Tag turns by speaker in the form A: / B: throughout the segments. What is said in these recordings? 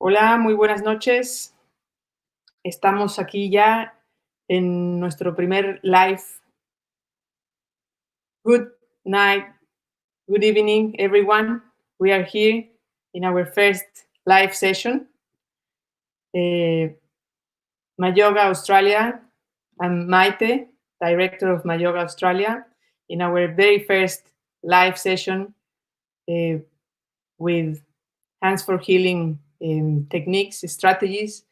A: Hola, muy buenas noches. Estamos aquí ya en nuestro primer live. Good night, good evening, everyone. We are here in our first live session. Mayoga Australia. I'm Maite, director of Mayoga Australia, in our very first live session with Hands for Healing techniques, strategies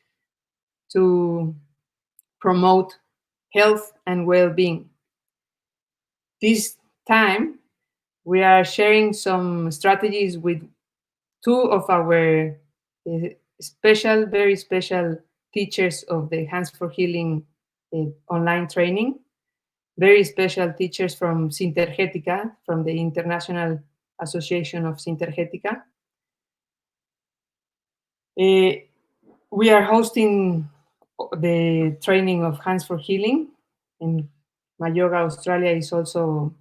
A: to promote health and well-being. This time, we are sharing some strategies with two of our very special teachers of the Hands for Healing online training, very special teachers from Sintergetica, from the International Association of Sintergetica. We are hosting the training of Hands for Healing, and Mayoga Australia is also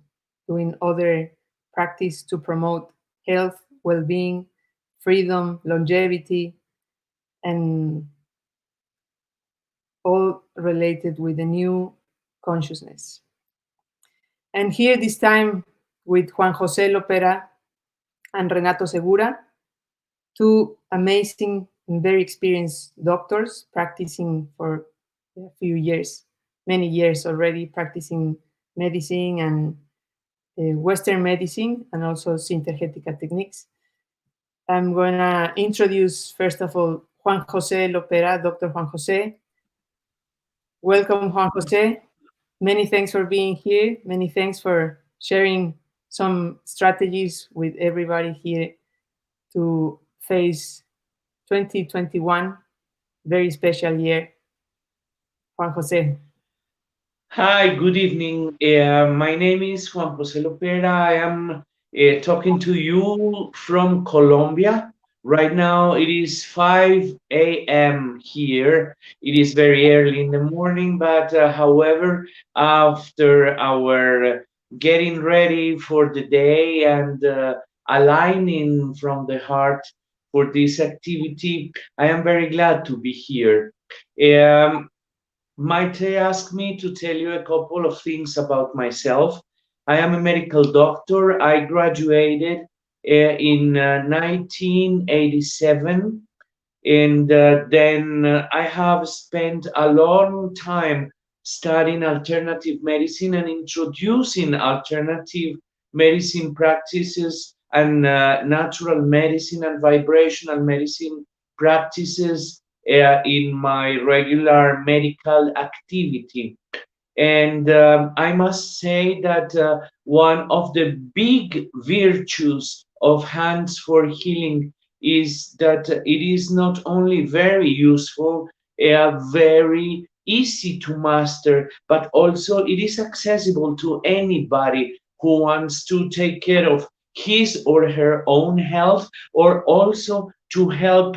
A: doing other practice to promote health, well-being, freedom, longevity, and all related with the new consciousness. And here this time with Juan José Lopera and Renato Segura, two amazing and very experienced doctors practicing for a few years, many years already, practicing medicine and Western medicine and also Sintergetica techniques. I'm going to introduce, first of all, Juan José Lopera, Dr. Juan José. Welcome, Juan José. Many thanks for being here. Many thanks for sharing some strategies with everybody here to face 2021, very special year. Juan José.
B: Hi, good evening. My name is Juan José Lopera. I am talking to you from Colombia. Right now it is 5 a.m. here. It is very early in the morning, but however, after our getting ready for the day and aligning from the heart for this activity, I am very glad to be here. Maite asked me to tell you a couple of things about myself. I am a medical doctor. I graduated in 1987, and then I have spent a long time studying alternative medicine and introducing alternative medicine practices and natural medicine and vibrational medicine practices in my regular medical activity. And I must say that one of the big virtues of Hands for Healing is that it is not only very useful, very easy to master, but also it is accessible to anybody who wants to take care of his or her own health, or also to help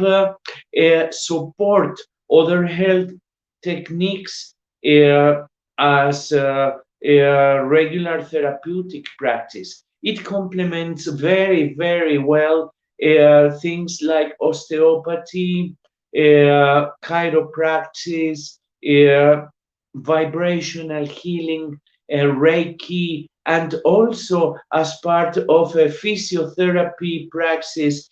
B: support other health techniques as a regular therapeutic practice. It complements very, very well things like osteopathy, chiropractic, vibrational healing, Reiki, and also as part of a physiotherapy practice.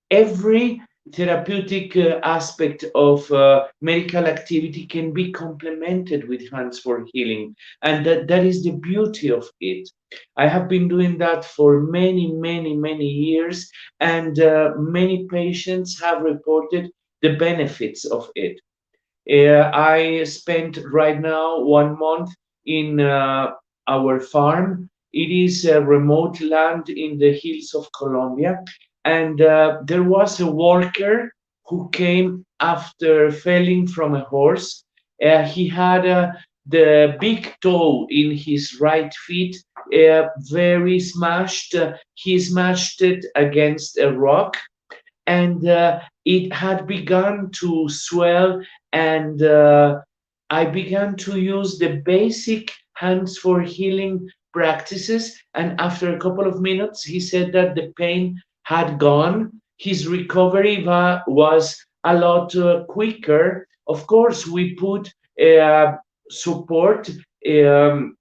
B: Every therapeutic aspect of medical activity can be complemented with Hands for Healing, and that is the beauty of it. I have been doing that for many, many, many years, and many patients have reported the benefits of it. I spent right now 1 month in our farm. It is a remote land in the hills of Colombia, and there was a worker who came after falling from a horse. He had the big toe in his right feet very smashed. He smashed it against a rock, and it had begun to swell, and I began to use the basic Hands for Healing practices, and after a couple of minutes he said that the pain had gone. his recovery was a lot quicker. Of course, we put support, um,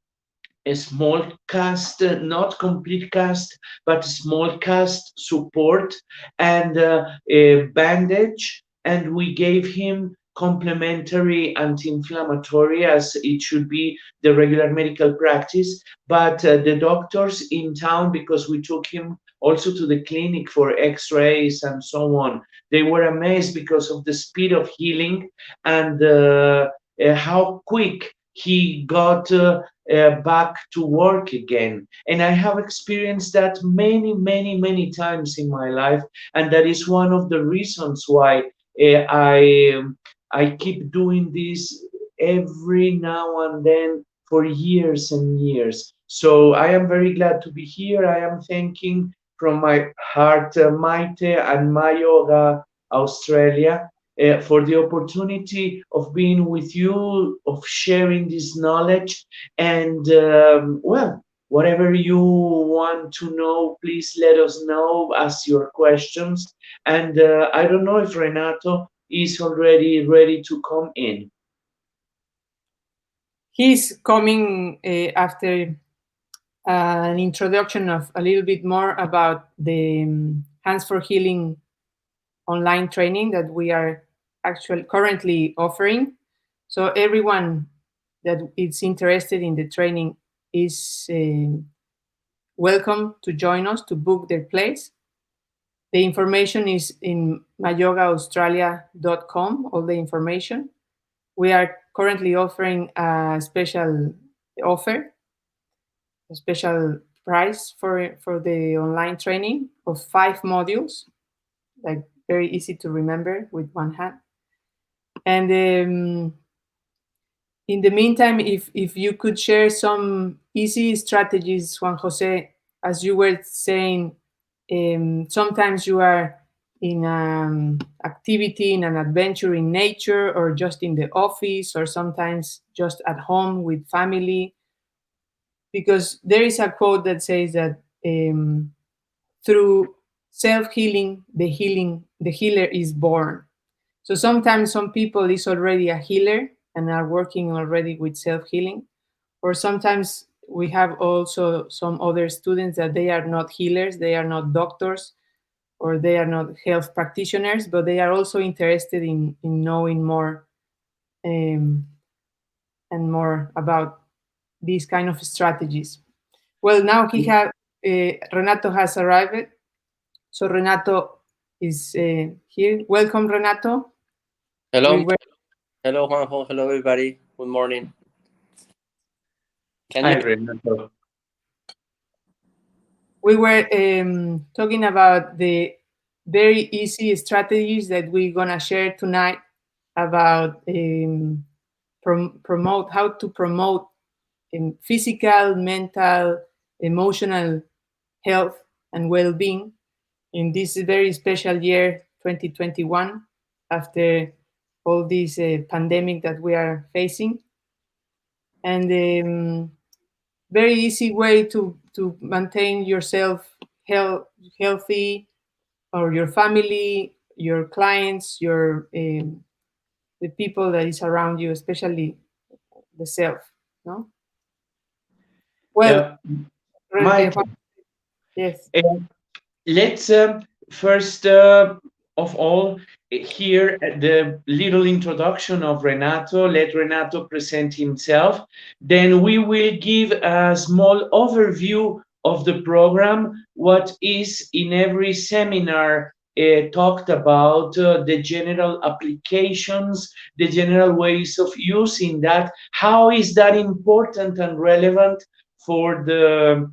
B: a small cast, not complete cast, but small cast support and a bandage. And we gave him complementary anti-inflammatory as it should be the regular medical practice. But the doctors in town, because we took him also to the clinic for x-rays and so on, they were amazed because of the speed of healing and how quick he got back to work again. And I have experienced that many, many, many times in my life, and that is one of the reasons why I keep doing this every now and then for years and years. So I am very glad to be here. I am thanking from my heart Maite and Mayoga Australia for the opportunity of being with you, of sharing this knowledge. And well, whatever you want to know, please let us know, ask your questions. And I don't know if Renato is already ready to come in.
A: He's coming after an introduction of a little bit more about the Hands for Healing online training that we are actually currently offering. So everyone that is interested in the training is welcome to join us to book their place. The information is in mayogaaustralia.com, all the information. We are currently offering a special offer, a special price for the online training of 5 modules, like very easy to remember with one hand. And in the meantime, if you could share some easy strategies, Juan Jose, as you were saying, sometimes you are in an activity, in an adventure in nature, or just in the office, or sometimes just at home with family. Because there is a quote that says that through self-healing, the healer is born. So sometimes some people is already a healer and are working already with self-healing, or sometimes we have also some other students that they are not healers, they are not doctors, or they are not health practitioners, but they are also interested in knowing more um, and more about these kind of strategies. Well, now Renato has arrived. So Renato is here. Welcome, Renato.
C: Hello,
A: We were
C: hello, Juanjo. Hello, everybody. Good morning. Can
B: Hi,
C: you?
B: Renato.
A: we were talking about the very easy strategies that we're gonna share tonight about promote how to promote physical, mental, emotional health and well-being in this very special year 2021 after all this pandemic that we are facing. And very easy way to maintain yourself healthy, or your family, your clients, your the people that is around you, especially the self. No. Well,
B: Uh, Mike,
A: yes.
B: uh, let's first of all hear the little introduction of Renato. Let Renato present himself. Then we will give a small overview of the program, what is in every seminar talked about, the general applications, the general ways of using that. How is that important and relevant for the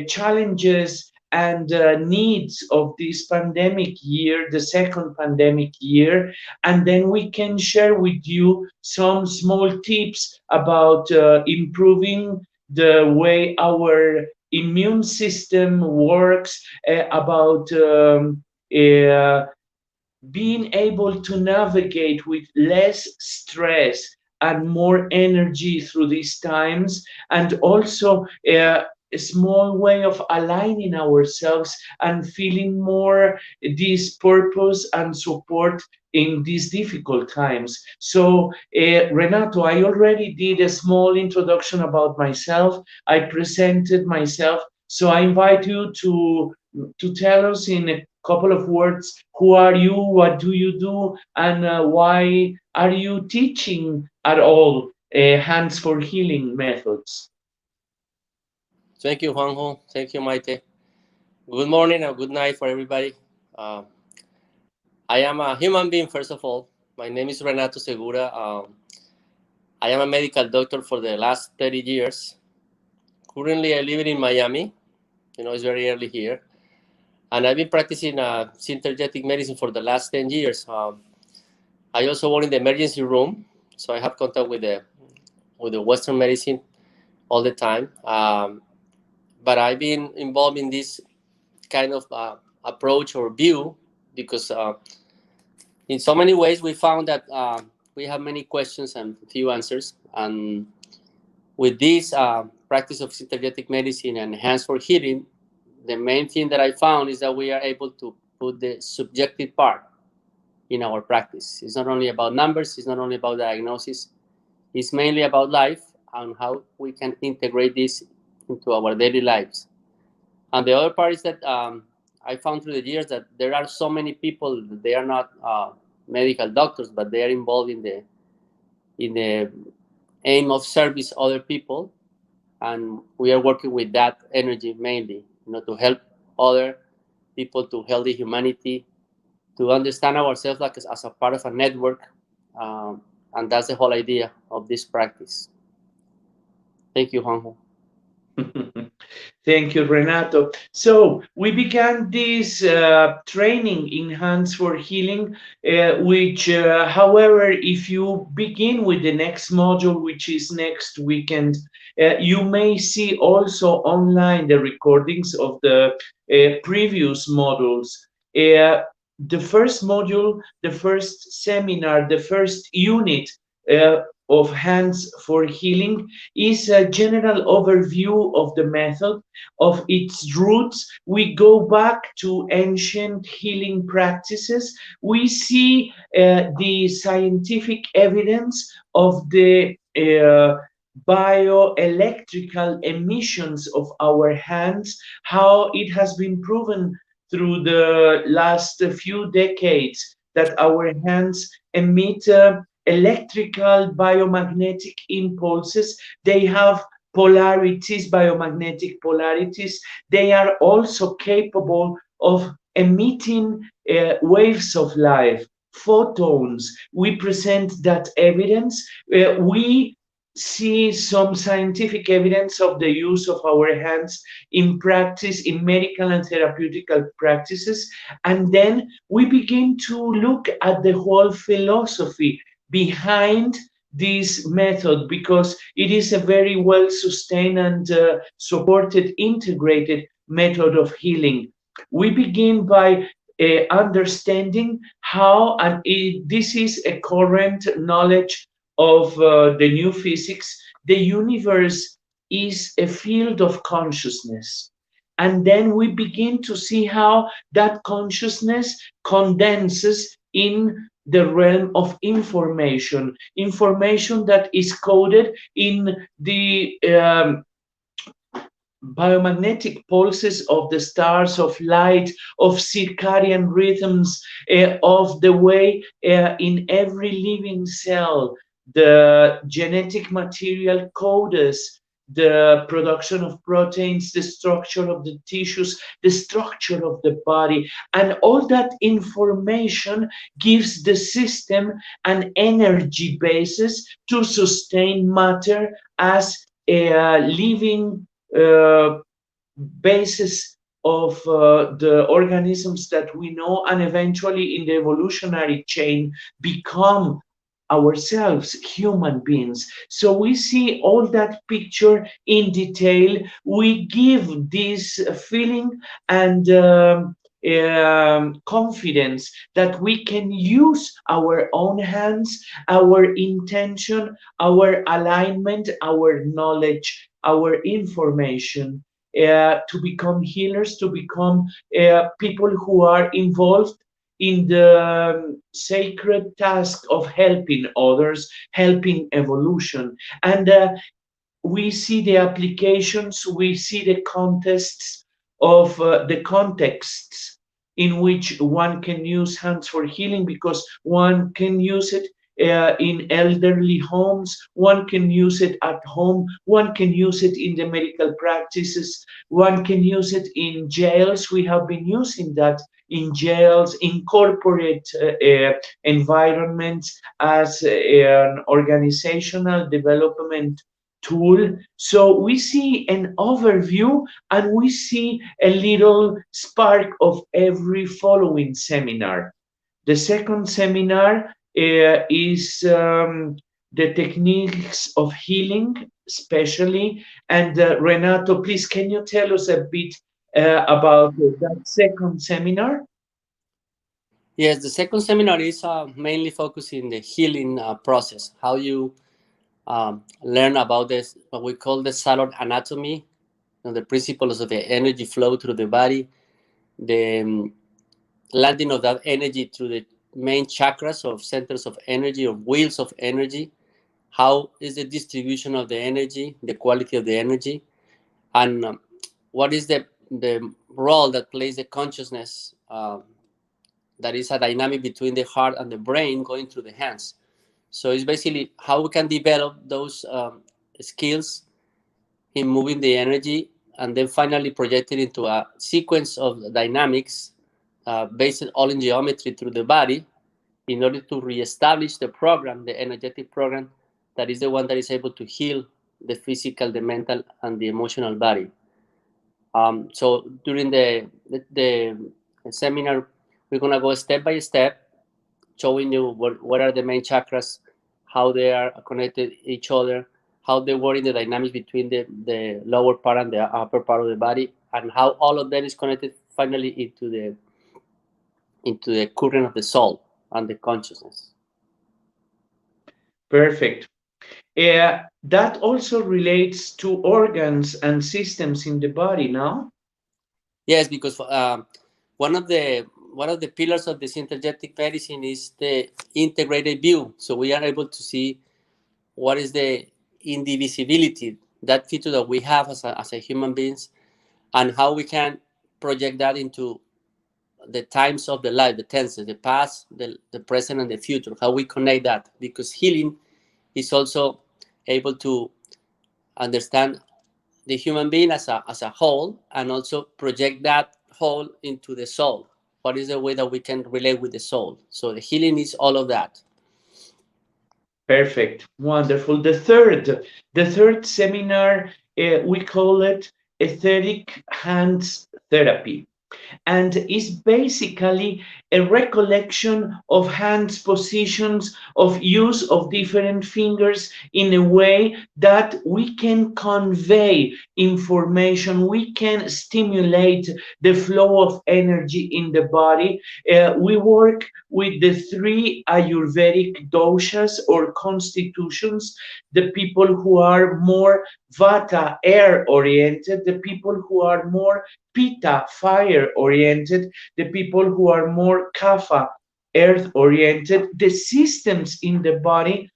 B: challenges and needs of this pandemic year, the second pandemic year, and then we can share with you some small tips about improving the way our immune system works, about uh, being able to navigate with less stress and more energy through these times, and also a small way of aligning ourselves and feeling more this purpose and support in these difficult times. So, Renato, I already did a small introduction about myself. I presented myself. So I invite you to tell us in a couple of words who are you, what do you do, and why are you teaching at all hands for healing methods?
C: Thank you, Juanjo. Thank you, Maite. Good morning and good night for everybody. Uh, I am a human being, first of all. My name is Renato Segura. I am a medical doctor for the last 30 years. Currently, I live in Miami. It's very early here. And I've been practicing Sintergetic medicine for the last 10 years. I also work in the emergency room, so I have contact with the Western medicine all the time. But I've been involved in this kind of approach or view because in so many ways we found that we have many questions and few answers. And with this practice of synergetic medicine and hands for healing, the main thing that I found is that we are able to put the subjective part in our practice. It's not only about numbers, it's not only about diagnosis, it's mainly about life and how we can integrate this into our daily lives. And the other part is that I found through the years that there are so many people that they are not medical doctors, but they are involved in the aim of service other people, and we are working with that energy mainly, to help other people, to healthy humanity, to understand ourselves like as a part of a network, and that's the whole idea of this practice. Thank you, Juanjo.
B: Thank you, Renato. So we began this training in Hands for Healing, which, however, if you begin with the next module, which is next weekend, you may see also online the recordings of the previous modules. Uh, the first module, the first seminar, the first unit of Hands for Healing is a general overview of the method, of its roots. We go back to ancient healing practices. We see the scientific evidence of the bioelectrical emissions of our hands, how it has been proven through the last few decades that our hands emit electrical biomagnetic impulses. They have polarities, biomagnetic polarities. They are also capable of emitting waves of life, photons. We present that evidence. We see some scientific evidence of the use of our hands in practice, in medical and therapeutical practices. And then we begin to look at the whole philosophy behind this method, because it is a very well sustained and supported, integrated method of healing. We begin by understanding how, and this is a current knowledge of the new physics, the universe is a field of consciousness. And then we begin to see how that consciousness condenses in the realm of information, information that is coded in the biomagnetic pulses of the stars, of light, of circadian rhythms, of the way in every living cell the genetic material codes the production of proteins, the structure of the tissues, the structure of the body, and all that information gives the system an energy basis to sustain matter as a living basis of the organisms that we know, and eventually in the evolutionary chain become ourselves, human beings. So we see all that picture in detail. We give this feeling and confidence that we can use our own hands, our intention, our alignment, our knowledge, our information to become healers, to become people who are involved in the sacred task of helping others, helping evolution. And we see the applications, we see the contests of the contexts in which one can use hands for healing, because one can use it in elderly homes, one can use it at home, one can use it in the medical practices, one can use it in jails. We have been using that in jails, in corporate environments, as an organizational development tool. So we see an overview and we see a little spark of every following seminar. The second seminar is the techniques of healing, especially. And Renato, please, can you tell us a bit about that second seminar?
C: Yes, the second seminar is mainly focusing the healing process, how you learn about this, what we call the cellular anatomy, the principles of the energy flow through the body, the landing of that energy through the main chakras of centers of energy or wheels of energy. How is the distribution of the energy, the quality of the energy, and what is the role that plays the consciousness, that is a dynamic between the heart and the brain going through the hands. So it's basically how we can develop those skills in moving the energy and then finally project it into a sequence of dynamics based all in geometry through the body in order to reestablish the program, the energetic program, that is the one that is able to heal the physical, the mental, and the emotional body. So during the seminar, we're going to go step by step, showing you what are the main chakras, how they are connected each other, how they work in the dynamics between the lower part and the upper part of the body, and how all of that is connected finally into the current of the soul and the consciousness.
B: Perfect. That also relates to organs and systems in the body, now.
C: Yes, because one of the pillars of the Sintergetic medicine is the integrated view. So we are able to see what is the indivisibility, that feature that we have as a human beings, and how we can project that into the times of the life, the tenses, the past, the present, and the future, how we connect that. Because healing is also able to understand the human being as a whole and also project that whole into the soul. What is the way that we can relate with the soul? So the healing is all of that.
B: Perfect. Wonderful. The third seminar, we call it etheric hands therapy, and is basically a recollection of hands positions, of use of different fingers in a way that we can convey information, we can stimulate the flow of energy in the body. We work with the three Ayurvedic doshas or constitutions, the people who are more Vata, air oriented, the people who are more Pitta, fire oriented, the people who are more Kapha, earth oriented, the systems in the body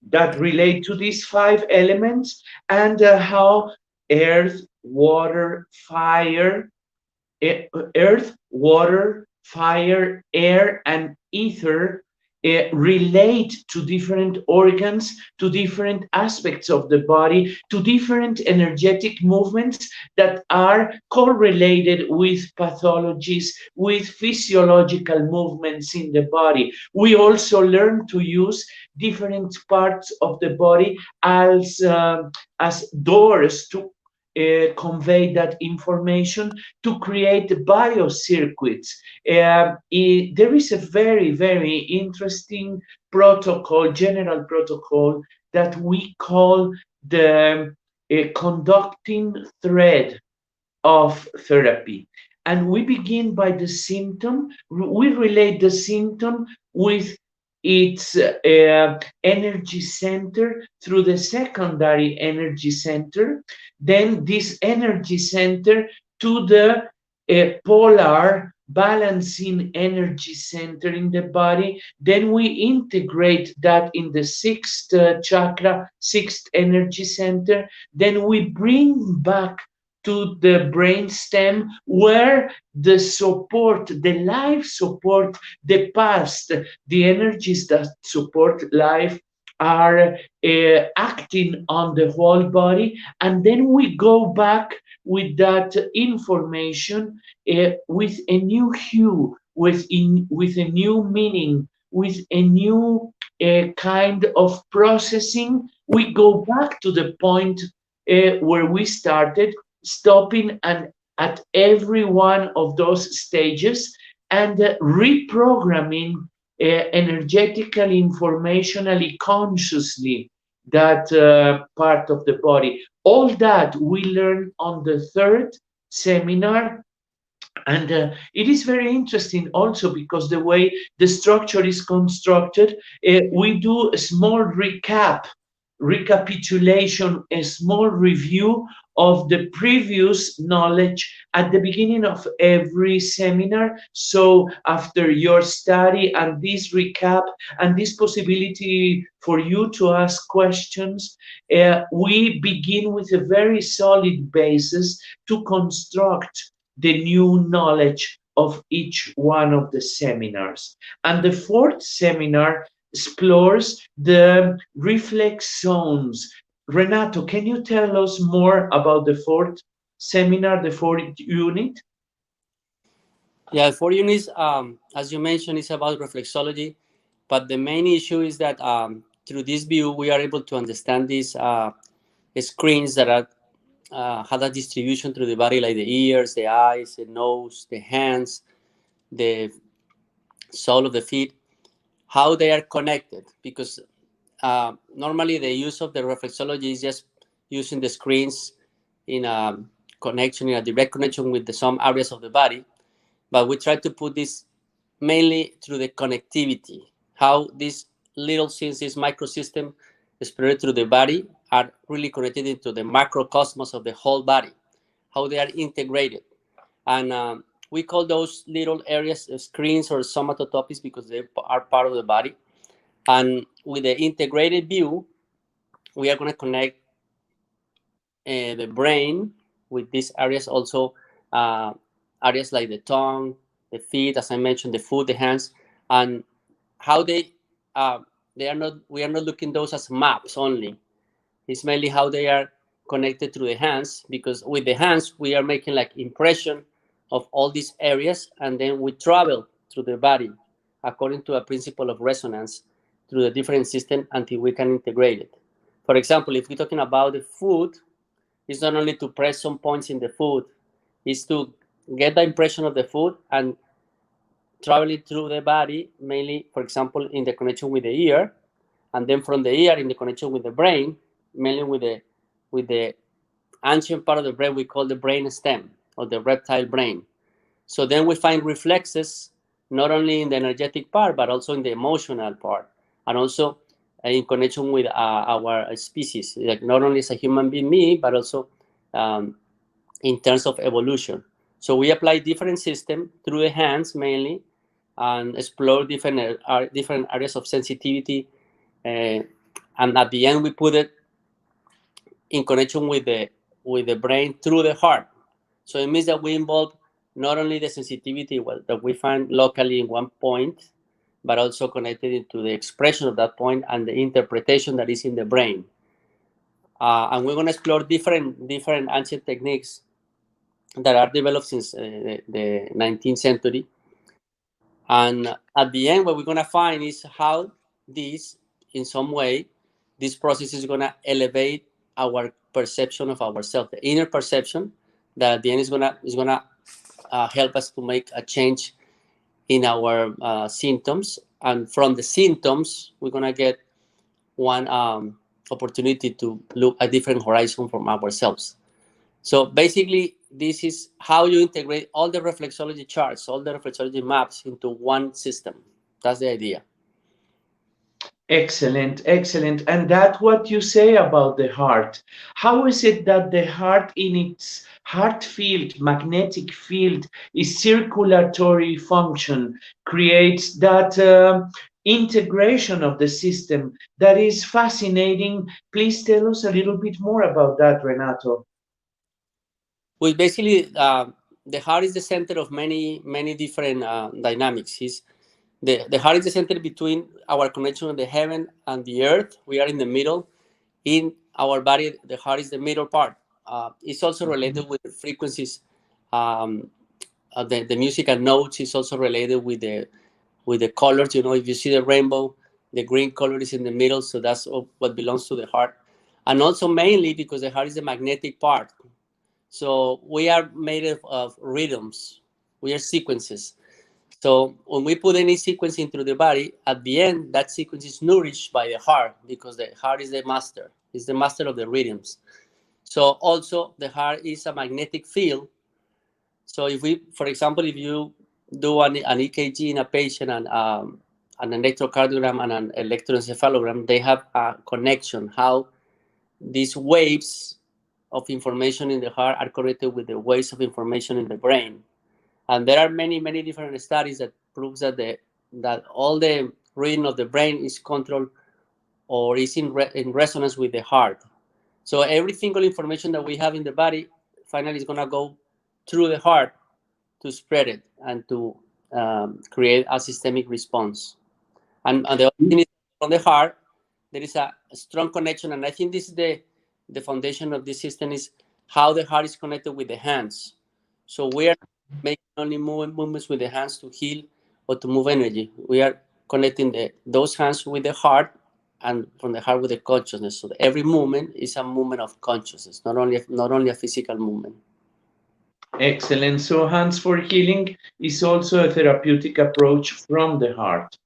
B: that relate to these five elements, and how earth, water, fire, earth, water, fire, air, and ether relate to different organs, to different aspects of the body, to different energetic movements that are correlated with pathologies, with physiological movements in the body. We also learn to use different parts of the body as doors to convey that information, to create biocircuits. There is a very, very interesting protocol, general protocol, that we call the conducting thread of therapy. And we begin by the symptom. We relate the symptom with its energy center through the secondary energy center, then this energy center to the polar balancing energy center in the body. Then we integrate that in the sixth chakra, sixth energy center. Then we bring back to the brain stem where the support, the life support, the past, the energies that support life are acting on the whole body. And then we go back with that information with a new hue, with a new meaning, with a new kind of processing. We go back to the point where we started, stopping and at every one of those stages and reprogramming energetically, informationally, consciously that part of the body. All that we learn on the third seminar. And it is very interesting also because the way the structure is constructed, we do a small recapitulation, a small review of the previous knowledge at the beginning of every seminar. So after your study and this recap and this possibility for you to ask questions, we begin with a very solid basis to construct the new knowledge of each one of the seminars. And the fourth seminar explores the reflex zones. Renato, can you tell us more about the fourth seminar, the fourth unit?
C: Yeah, four units, as you mentioned, is about reflexology, but the main issue is that through this view, we are able to understand these screens that are have a distribution through the body, like the ears, the eyes, the nose, the hands, the sole of the feet, how they are connected. Because normally the use of the reflexology is just using the screens in a connection, in a direct connection with some areas of the body. But we try to put this mainly through the connectivity, how these little things, this microsystem spread through the body, are really connected into the macrocosmos of the whole body, how they are integrated. And we call those little areas screens or somatotopies because they are part of the body. And with the integrated view, we are going to connect the brain with these areas also, areas like the tongue, the feet, as I mentioned, the foot, the hands, and how they are not, we are not looking those as maps only. It's mainly how they are connected through the hands, because with the hands we are making like impression of all these areas, and then we travel through the body according to a principle of resonance through the different system until we can integrate it. For example, if we're talking about the foot, it's not only to press some points in the foot, it's to get the impression of the foot and travel it through the body, mainly, for example, in the connection with the ear, and then from the ear in the connection with the brain, mainly with the ancient part of the brain we call the brain stem, or the reptile brain. So then we find reflexes not only in the energetic part, but also in the emotional part, and also in connection with our species, like not only as a human being, me, but also in terms of evolution. So we apply different systems through the hands mainly, and explore different areas of sensitivity, and at the end we put it in connection with the brain through the heart. So it means that we involve not only the sensitivity that we find locally in one point, but also connected into the expression of that point and the interpretation that is in the brain. And we're going to explore different ancient techniques that are developed since the 19th century. And at the end, what we're going to find is how this, in some way, this process is going to elevate our perception of ourselves, the inner perception, that at the end is going to help us to make a change in our symptoms. And from the symptoms, we're going to get one opportunity to look at different horizon from ourselves. So basically, this is how you integrate all the reflexology charts, all the reflexology maps into one system. That's the idea.
B: Excellent, excellent. And that what you say about the heart. How is it that the heart in its heart field, magnetic field, is circulatory function, creates that integration of the system that is fascinating. Please tell us a little bit more about that, Renato.
C: Well, basically, the heart is the center of many different dynamics. The heart is the center between our connection with the heaven and the earth. We are in the middle. In our body, the heart is the middle part. It's also related with the frequencies. Um, the musical notes is also related with the colors. You know, if you see the rainbow, the green color is in the middle, so that's what belongs to the heart. And also mainly because the heart is the magnetic part. So we are made of rhythms. We are sequences. So when we put any sequence into the body, at the end, that sequence is nourished by the heart because the heart is the master. It's the master of the rhythms. So also the heart is a magnetic field. So if we, for example, if you do an EKG in a patient and an electrocardiogram and an electroencephalogram, they have a connection. How these waves of information in the heart are connected with the waves of information in the brain. And there are many different studies that proves that all the rhythm of the brain is controlled or is in resonance with the heart. So every single information that we have in the body finally is going to go through the heart to spread it and to create a systemic response. And the other thing is from the heart, there is a strong connection. And I think this is the foundation of this system is how the heart is connected with the hands. So we are making only movements with the hands to heal or to move energy. We are connecting those hands with the heart and from the heart with the consciousness. So every movement is a movement of consciousness, not only a physical movement.
B: Excellent. So, Hands for Healing is also a therapeutic approach from the heart.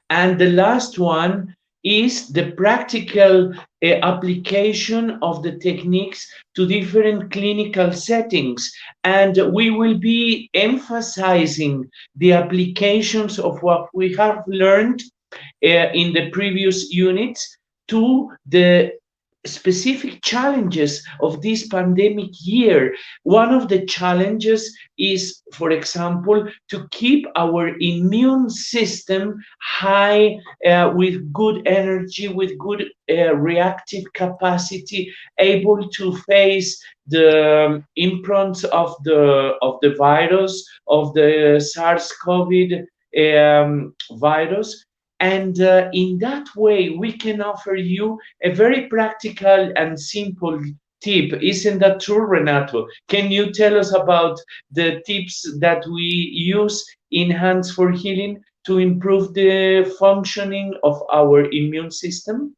B: And the last one is the practical application of the techniques to different clinical settings. And we will be emphasizing the applications of what we have learned in the previous units to the specific challenges of this pandemic year. One of the challenges is, for example, to keep our immune system high with good energy, with good reactive capacity, able to face the imprints of the virus, of the SARS-CoV virus. And in that way, we can offer you a very practical and simple tip. Isn't that true, Renato? Can you tell us about the tips that we use in Hands for Healing to improve the functioning of our immune system?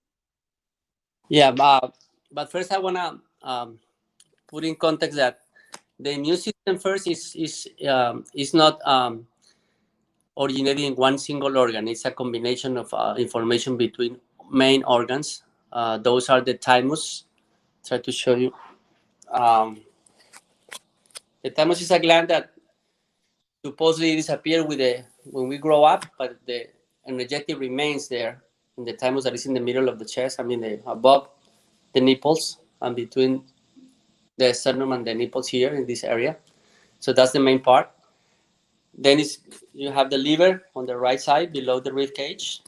C: Yeah, but first I want to put in context that the immune system first is not originating in one single organ. It's a combination of information between main organs. Those are the thymus. Try to show you. The thymus is a gland that supposedly disappear when we grow up, but the energetic remains there in the thymus that is in the middle of the chest. I mean, above the nipples and between the sternum and the nipples here in this area. So that's the main part. Then you have the liver on the right side below the rib cage,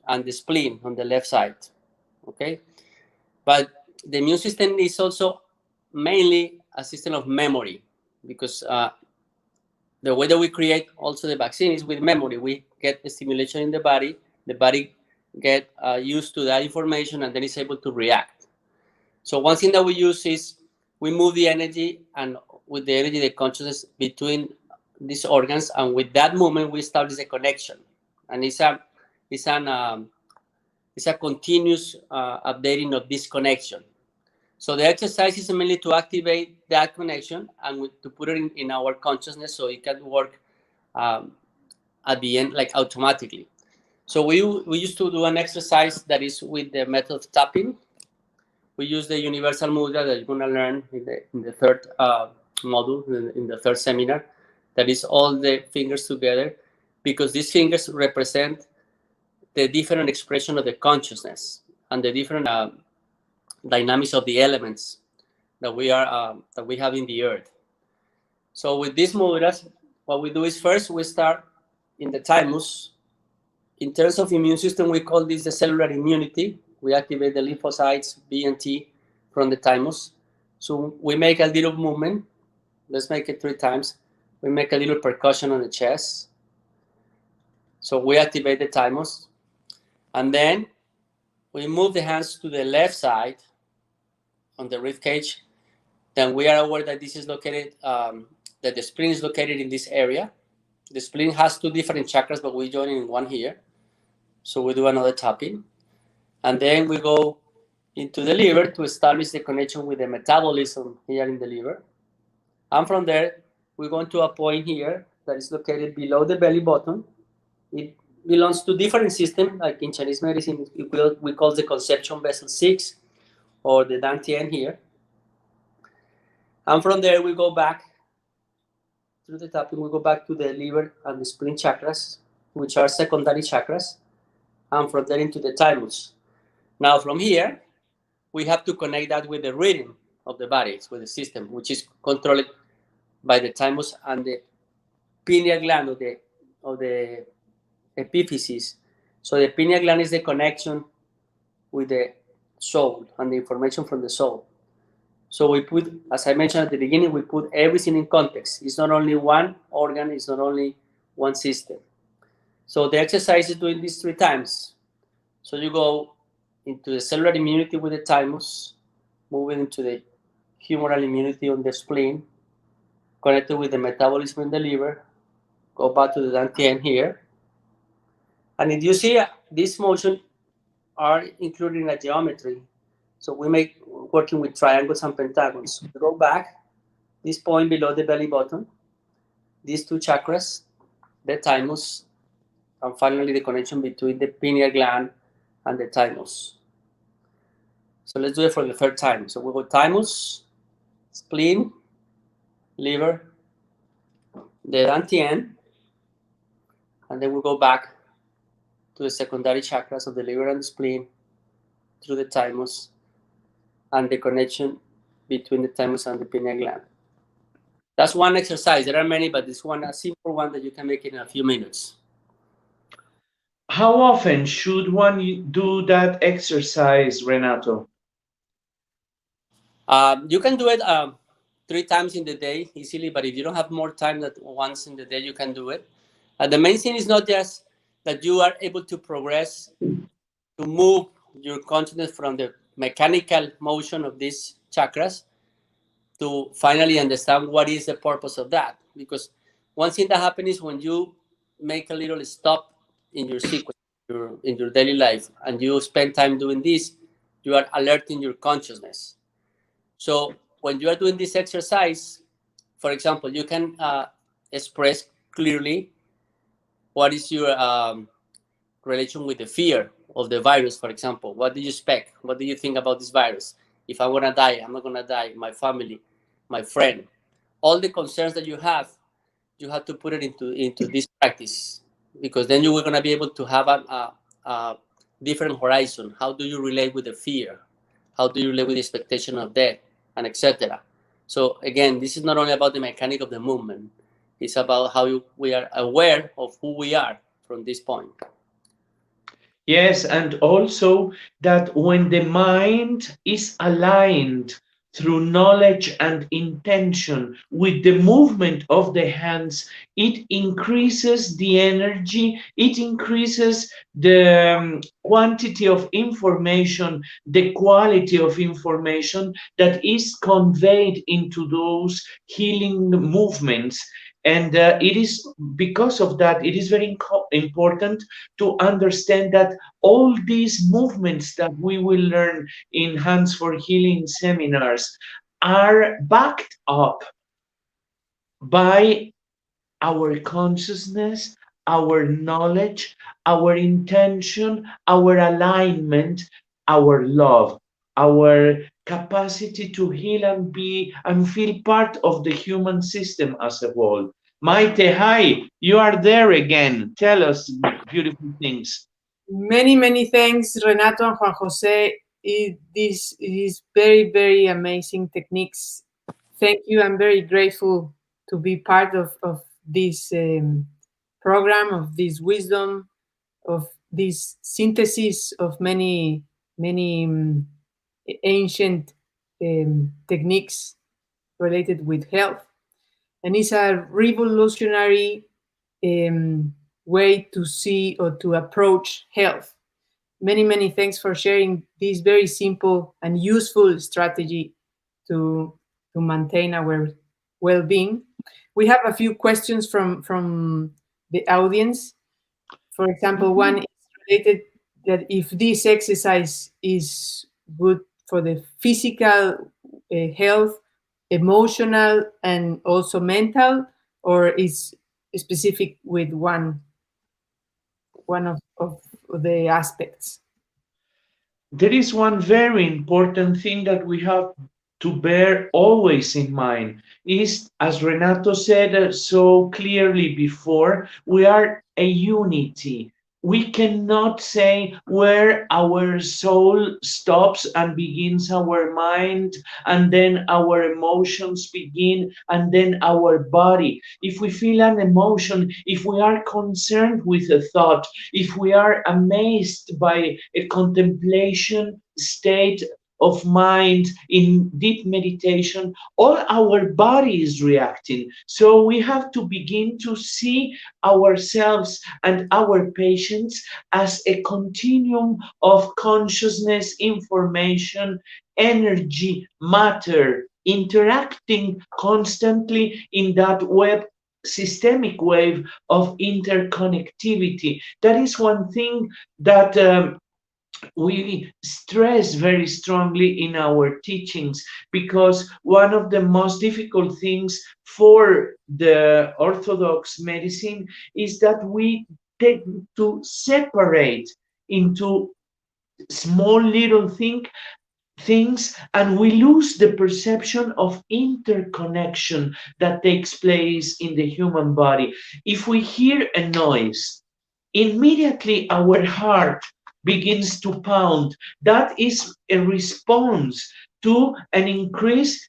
C: and the spleen on the left side. Okay, but the immune system is also mainly a system of memory because the way that we create also the vaccine is with memory. We get the stimulation in the body get used to that information, and then it's able to react. So one thing that we use is we move the energy, and with the energy, the consciousness between these organs, and with that movement, we establish a connection, and it's a continuous updating of this connection. So the exercise is mainly to activate that connection and to put it in our consciousness so it can work at the end like automatically. So we used to do an exercise that is with the method of tapping. We use the universal mudra that you're going to learn in the third module, in the third seminar. That is all the fingers together, because these fingers represent the different expression of the consciousness and the different dynamics of the elements that we have in the earth. So with these mudras, what we do is first we start in the thymus. In terms of immune system, we call this the cellular immunity. We activate the lymphocytes B and T from the thymus. So we make a little movement. Let's make it 3 times. We make a little percussion on the chest. So we activate the thymus. And then we move the hands to the left side on the rib cage. Then we are aware that this is located, that the spleen is located in this area. The spleen has 2 different chakras, but we join in one here. So we do another tapping. And then we go into the liver to establish the connection with the metabolism here in the liver. And from there, we go into a point here that is located below the belly button. It belongs to different systems, like in Chinese medicine, we call the conception vessel 6 or the dantian here. And from there, we go back through the tapping, we go back to the liver and the spleen chakras, which are secondary chakras, and from there into the thymus. Now, from here, we have to connect that with the rhythm of the body, with the system, which is controlled by the thymus and the pineal gland of the epiphysis. So the pineal gland is the connection with the soul and the information from the soul. So we put, as I mentioned at the beginning, we put everything in context. It's not only one organ, it's not only one system. So the exercise is doing this 3 times. So you go into the cellular immunity with the thymus, moving into the humoral immunity on the spleen, connected with the metabolism in the liver, go back to the dantian here. And if you see this motion are included in a geometry. So we make working with triangles and pentagons. We go back, this point below the belly button, these 2 chakras, the thymus, and finally the connection between the pineal gland and the thymus. So let's do it for the 3rd time. So we go thymus, spleen, liver, the dantian, and then we go back to the secondary chakras of the liver and the spleen, through the thymus, and the connection between the thymus and the pineal gland. That's one exercise. There are many, but this one, a simple one that you can make in a few minutes.
B: How often should one do that exercise, Renato?
C: You can do it 3 times in the day easily, but if you don't have more time than once in the day, you can do it. The main thing is not just that you are able to progress, to move your consciousness from the mechanical motion of these chakras to finally understand what is the purpose of that. Because one thing that happens is when you make a little stop in your sequence, in your daily life, and you spend time doing this, you are alerting your consciousness. So when you are doing this exercise, for example, you can express clearly what is your relation with the fear of the virus, for example. What do you expect? What do you think about this virus? If I'm going to die, I'm not going to die, my family, my friend. All the concerns that you have to put it into this practice, because then you are going to be able to have a different horizon. How do you relate with the fear? How do you relate with the expectation of death, and etc.? So again, this is not only about the mechanic of the movement. It's about how we are aware of who we are from this point.
B: Yes, and also that when the mind is aligned through knowledge and intention with the movement of the hands, it increases the energy, it increases the quantity of information, the quality of information that is conveyed into those healing movements. And it is because of that, it is very important to understand that all these movements that we will learn in Hands for Healing seminars are backed up by our consciousness, our knowledge, our intention, our alignment, our love, our capacity to heal and be and feel part of the human system as a whole. Maite, hi, you are there again. Tell us beautiful things.
A: Many thanks, Renato and Juan Jose. This is very amazing techniques. Thank you. I'm very grateful to be part of this program, of this wisdom, of this synthesis of many ancient techniques related with health. And it's a revolutionary way to see or to approach health. Many thanks for sharing this very simple and useful strategy to maintain our well-being. We have a few questions from the audience. For example, one is related that if this exercise is good for the physical health, emotional, and also mental, or is specific with one of the aspects.
B: There is one very important thing that we have to bear always in mind is, as Renato said so clearly before, we are a unity. We cannot say where our soul stops and begins our mind, and then our emotions begin, and then our body. If we feel an emotion, if we are concerned with a thought, if we are amazed by a contemplation state of mind in deep meditation, all our body is reacting. So we have to begin to see ourselves and our patients as a continuum of consciousness, information, energy, matter, interacting constantly in that web systemic wave of interconnectivity. That is one thing that we stress very strongly in our teachings, because one of the most difficult things for the Orthodox medicine is that we tend to separate into small little things, and we lose the perception of interconnection that takes place in the human body. If we hear a noise, immediately our heart begins to pound. That is a response to an increase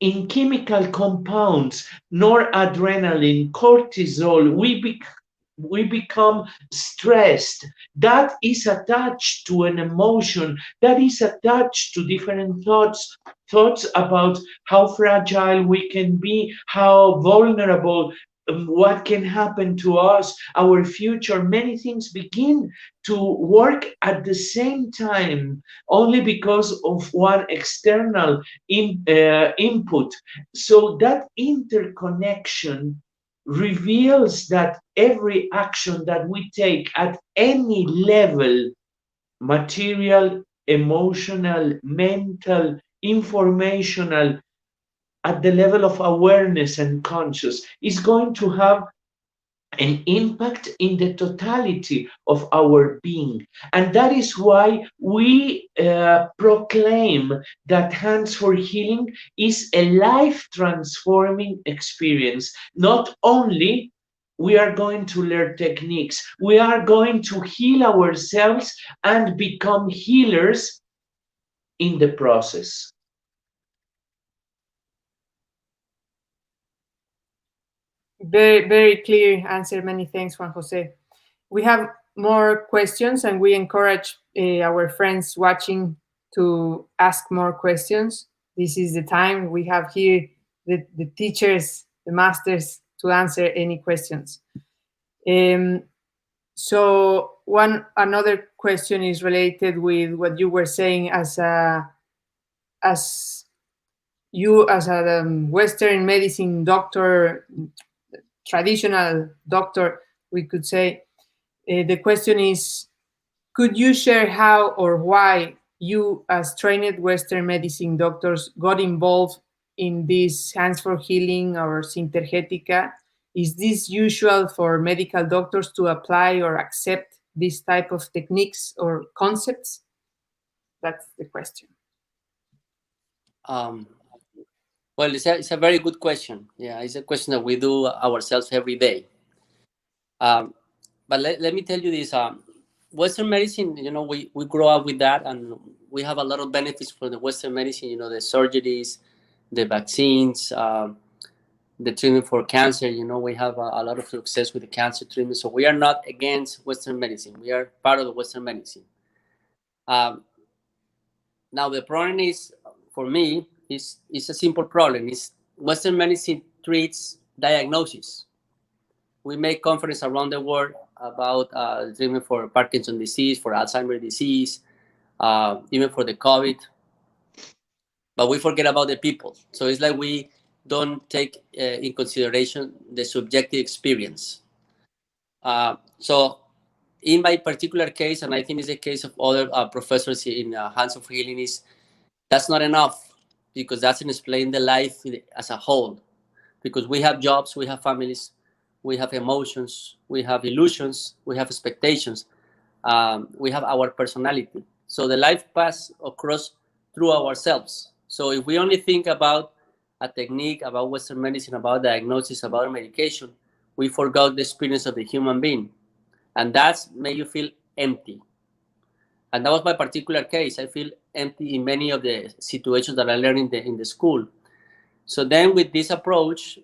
B: in chemical compounds, noradrenaline, cortisol. We become stressed. That is attached to an emotion, that is attached to different thoughts about how fragile we can be, how vulnerable, what can happen to us, our future. Many things begin to work at the same time only because of one external input. So that interconnection reveals that every action that we take at any level, material, emotional, mental, informational, at the level of awareness and conscious, is going to have an impact in the totality of our being. And that is why we proclaim that Hands for Healing is a life transforming experience. Not only we are going to learn techniques, we are going to heal ourselves and become healers in the process.
A: Very clear answer. Many thanks, Juan Jose. We have more questions, and we encourage our friends watching to ask more questions. This is the time we have here the teachers, the masters, to answer any questions. So another question is related with what you were saying as you as a Western medicine doctor, traditional doctor, we could say. The question is, could you share how or why you, as trained Western medicine doctors, got involved in this Hands for Healing or Sintergetica? Is this usual for medical doctors to apply or accept this type of techniques or concepts? That's the question.
C: Well, it's a very good question. Yeah, it's a question that we do ourselves every day. But let me tell you this. Western medicine, we grow up with that, and we have a lot of benefits from the Western medicine. The surgeries, the vaccines, the treatment for cancer. We have a lot of success with the cancer treatment. So we are not against Western medicine. We are part of the Western medicine. Um, Now the problem is, for me, is a simple problem. Is Western medicine treats diagnosis. We make conferences around the world about treatment for Parkinson's disease, for Alzheimer's disease, even for the COVID, but we forget about the people. So it's like we don't take in consideration the subjective experience. So in my particular case, and I think it's the case of other professors in Hands of Healing, is that's not enough, because that doesn't explain the life as a whole. Because we have jobs, we have families, we have emotions, we have illusions, we have expectations, we have our personality. So the life passes across through ourselves. So if we only think about a technique, about Western medicine, about diagnosis, about medication, we forgot the experience of the human being. And that's made you feel empty. And that was my particular case. I feel empty in many of the situations that I learned in the school. So then with this approach,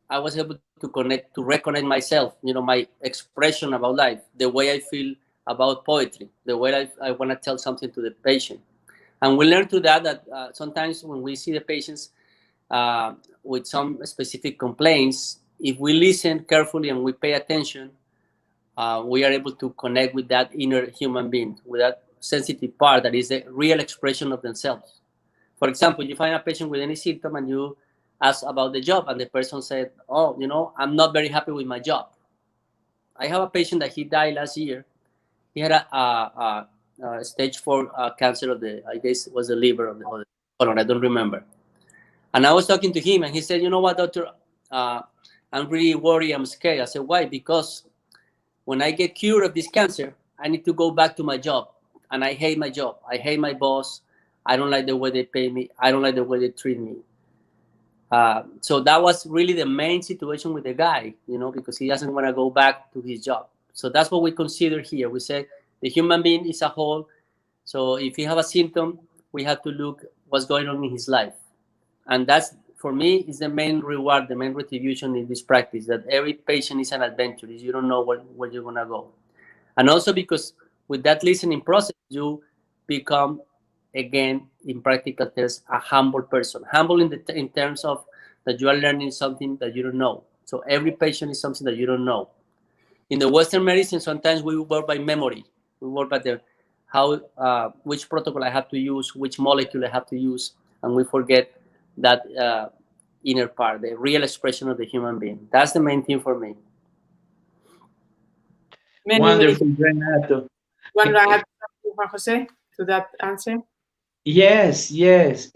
C: I was able to reconnect myself, my expression about life, the way I feel about poetry, the way I want to tell something to the patient. And we learned through that sometimes when we see the patients with some specific complaints, if we listen carefully and we pay attention, we are able to connect with that inner human being, with that sensitive part that is the real expression of themselves. For example, you find a patient with any symptom and you ask about the job, and the person said, "Oh, I'm not very happy with my job." I have a patient that he died last year. He had a stage 4 cancer of the, I guess it was the liver or the colon, I don't remember. And I was talking to him, and he said, "You know what, doctor? I'm really worried. I'm scared." I said, "Why?" "Because when I get cured of this cancer, I need to go back to my job. And I hate my job. I hate my boss. I don't like the way they pay me. I don't like the way they treat me." So that was really the main situation with the guy, because he doesn't want to go back to his job. So that's what we consider here. We say the human being is a whole. So if you have a symptom, we have to look what's going on in his life. And that's, for me, is the main reward, the main retribution in this practice, that every patient is an adventure. You don't know where you're going to go. And also because with that listening process, you become, again, in practical terms, a humble person. Humble in terms of that you are learning something that you don't know. So every patient is something that you don't know. In the Western medicine, sometimes we work by memory. We work by which protocol I have to use, which molecule I have to use, and we forget that inner part, the real expression of the human being. That's the main thing for me.
B: Wonderful, Renato.
A: Want to add something, Juan Jose, to that answer?
B: Yes, yes.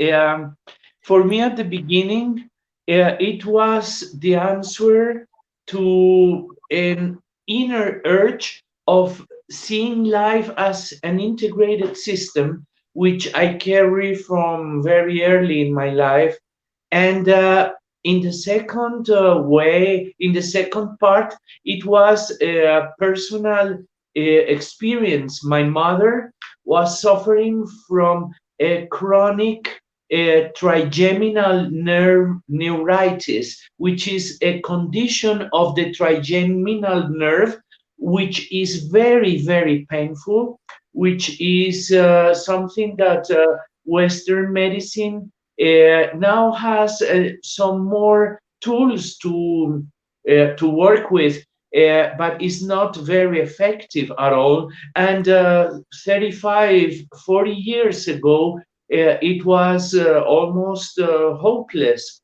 B: For me, at the beginning, it was the answer to an inner urge of seeing life as an integrated system, which I carry from very early in my life. And in the second in the second part, it was a personal experience. My mother was suffering from a chronic trigeminal nerve neuritis, which is a condition of the trigeminal nerve, which is very, very painful, which is something that Western medicine now has some more tools to work with, but is not very effective at all. And 35, 40 years ago, it was almost hopeless.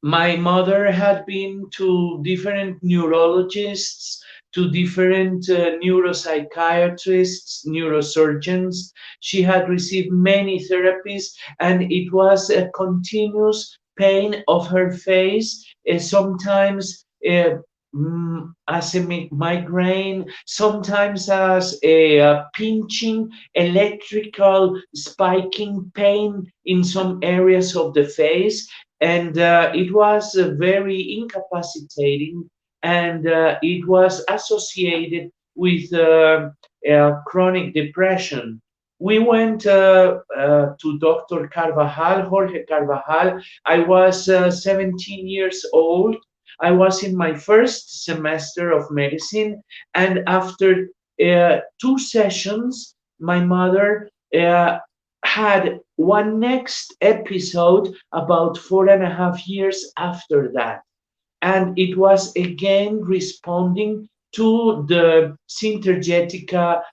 B: My mother had been to different neurologists, to different neuropsychiatrists, neurosurgeons. She had received many therapies, and it was a continuous pain of her face, sometimes as a migraine, sometimes as a pinching, electrical, spiking pain in some areas of the face. And it was very incapacitating, and it was associated with chronic depression. We went to Dr. Carvajal, Jorge Carvajal. I was 17 years old. I was in my first semester of medicine, and after 2 sessions, my mother had one next episode about 4.5 years after that, and it was again responding to the Sintergetica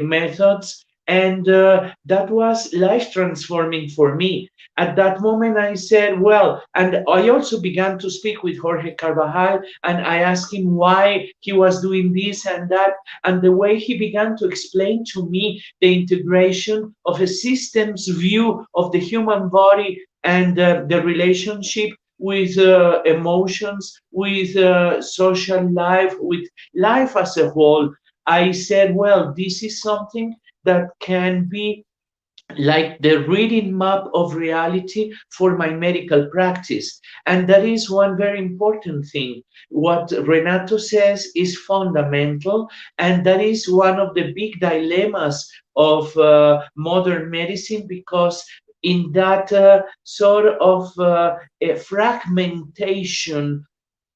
B: methods, and that was life transforming for me. At that moment, I said, well, and I also began to speak with Jorge Carvajal, and I asked him why he was doing this and that, and the way he began to explain to me the integration of a systems view of the human body and the relationship with emotions, with social life, with life as a whole. I said, well, this is something that can be like the reading map of reality for my medical practice. And that is one very important thing. What Renato says is fundamental, and that is one of the big dilemmas of modern medicine, because in that sort of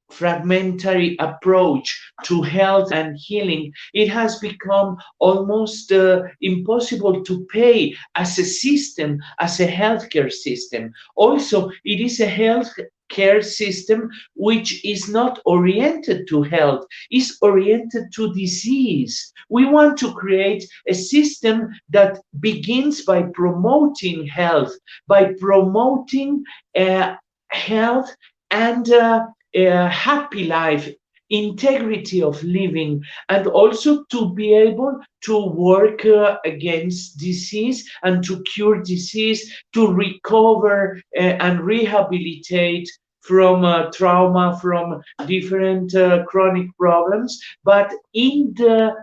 B: fragmentary approach to health and healing, it has become almost impossible to pay as a system, as a healthcare system. Also, it is a healthcare system which is not oriented to health, is oriented to disease. We want to create a system that begins by promoting health, by promoting health and a happy life, integrity of living, and also to be able to work against disease and to cure disease, to recover and rehabilitate from trauma, from different chronic problems. But in the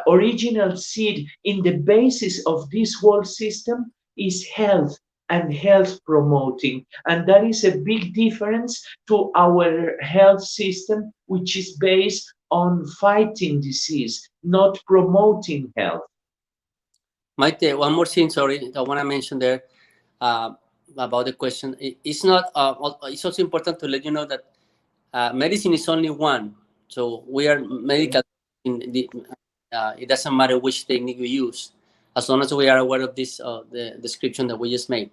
B: original seed, in the basis of this whole system, is health and health promoting. And that is a big difference to our health system, which is based on fighting disease, not promoting health.
C: Maite, one more thing, sorry, I want to mention there uh, about the question. It's not. It's also important to let you know that medicine is only one. So we are medical. In the, it doesn't matter which technique we use, as long as we are aware of this the description that we just made.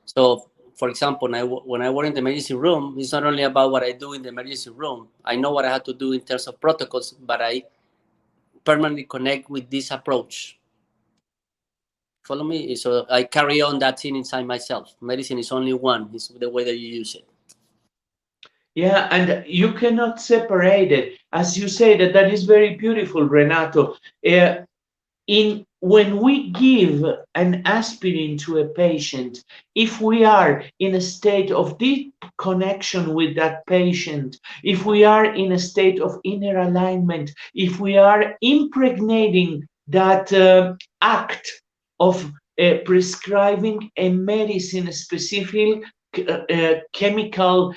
C: So, for example, when I work in the emergency room, it's not only about what I do in the emergency room. I know what I have to do in terms of protocols, but I permanently connect with this approach. Follow me? So I carry on that thing inside myself. Medicine is only one. It's the way that you use it.
B: Yeah, and you cannot separate it. As you say, that is very beautiful, Renato. In when we give an aspirin to a patient, if we are in a state of deep connection with that patient, if we are in a state of inner alignment, if we are impregnating that act of prescribing a medicine, a specific chemical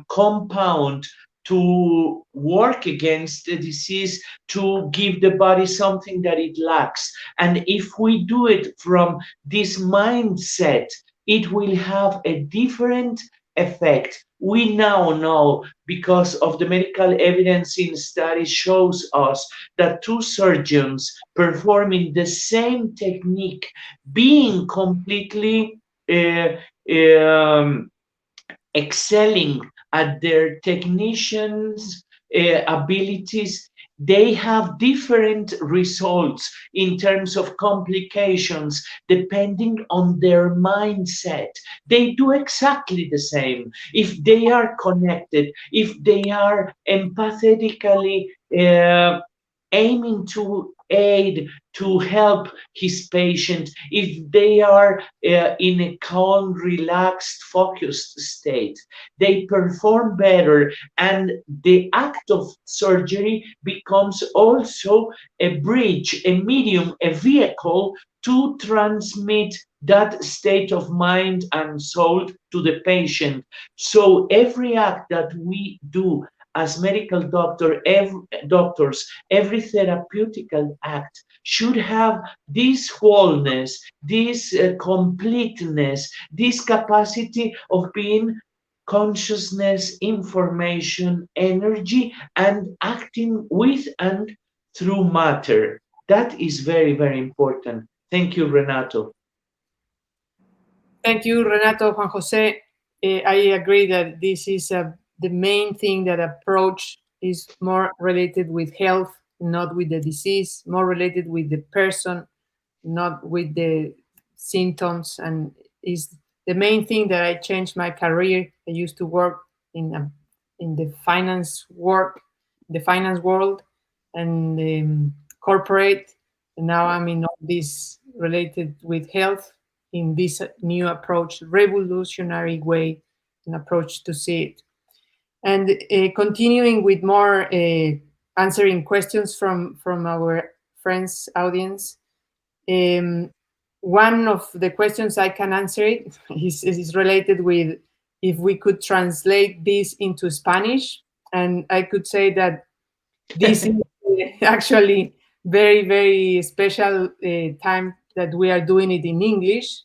B: compound to work against the disease, to give the body something that it lacks. And if we do it from this mindset, it will have a different effect. We now know, because of the medical evidence in studies shows us, that two surgeons performing the same technique, being completely um, excelling at their technicians' abilities, they have different results in terms of complications depending on their mindset. They do exactly the same if they are connected, if they are empathetically aiming to aid, to help his patient, if they are in a calm, relaxed, focused state, they perform better, and the act of surgery becomes also a bridge, a medium, a vehicle to transmit that state of mind and soul to the patient. So every act that we do as medical doctors, every therapeutical act should have this wholeness, this completeness, this capacity of being consciousness, information, energy, and acting with and through matter. That is very, very important. Thank you, Renato.
A: Thank you, Renato. Juan Jose. I agree that this is the main thing, that approach is more related with health, not with the disease, more related with the person, not with the symptoms. And is the main thing that I changed my career. I used to work in the finance world, and corporate, and now I'm in all this related with health, in this new approach, revolutionary way, an approach to see it. And continuing with more answering questions from our friends audience. One of the questions I can answer it is related with if we could translate this into Spanish, and I could say that this is actually very, very special time that we are doing it in English.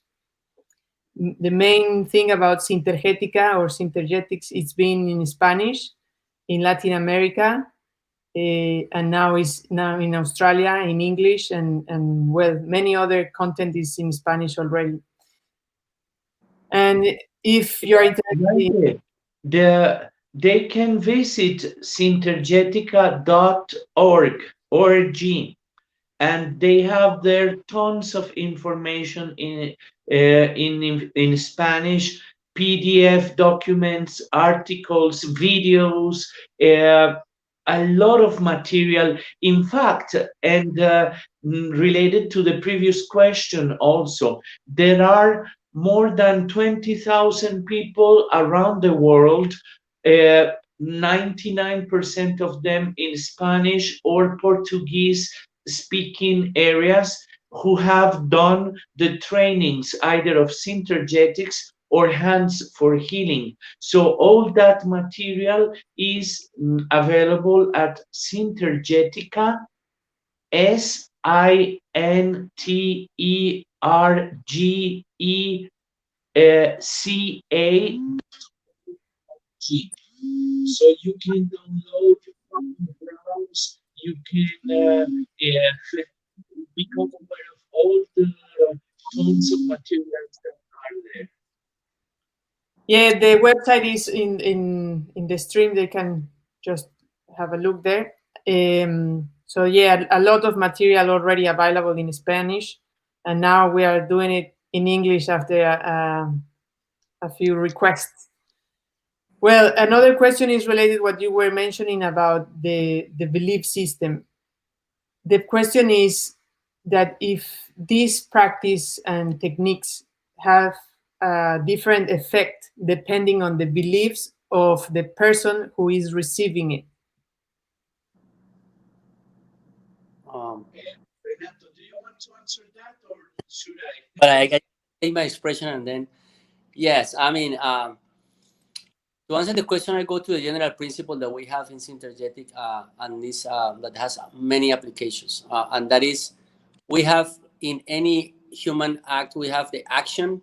A: The main thing about Sintergetica or Sintergetics, it's been in Spanish in Latin America, and now is now in Australia in English, and well, many other content is in Spanish already. And if you're interested,
B: They can visit sintergetica.org, and they have there tons of information in Spanish, PDF documents, articles, videos, a lot of material. In fact, and related to the previous question also, there are more than 20,000 people around the world, 99% of them in Spanish or Portuguese speaking areas, who have done the trainings either of Sintergetics or Hands for Healing. So all that material is available at Sintergetica, Sintergeca. So you can download, browse, you can become aware of all the tons of materials that are there.
A: yeah, the website is in the stream. They can just have a look there. So yeah, a lot of material already available in Spanish, and now we are doing it in English after a few requests. Well, another question is related what you were mentioning about the belief system. The question is that if this practice and techniques have a different effect depending on the beliefs of the person who is receiving it.
B: Renato, do you want to answer that, or should I?
C: But I can take my expression and then, yes, I mean, to answer the question, I go to the general principle that we have in Sintergetic, and this that has many applications, and that is, we have in any human act, we have the action,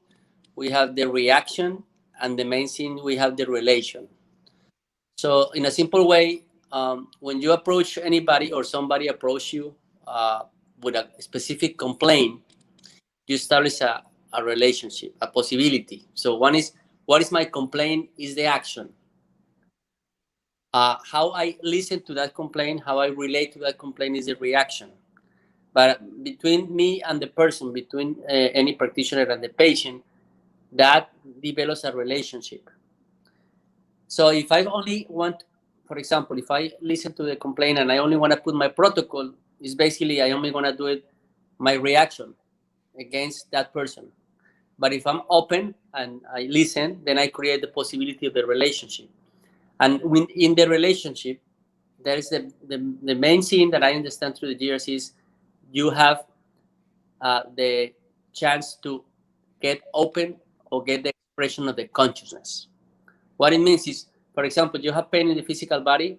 C: we have the reaction, and the main thing, we have the relation. So in a simple way, when you approach anybody or somebody approach you with a specific complaint, you establish a relationship, a possibility. So one is, what is my complaint is the action. How I listen to that complaint, how I relate to that complaint is the reaction. But between me and the person, between any practitioner and the patient, that develops a relationship. So if I only want, for example, if I listen to the complaint and I only want to put my protocol, it's basically I only want to do it my reaction against that person. But if I'm open and I listen, then I create the possibility of the relationship. And in the relationship, there is the main thing that I understand through the years is you have the chance to get open or get the expression of the consciousness. What it means is, for For example, you have pain in the physical body,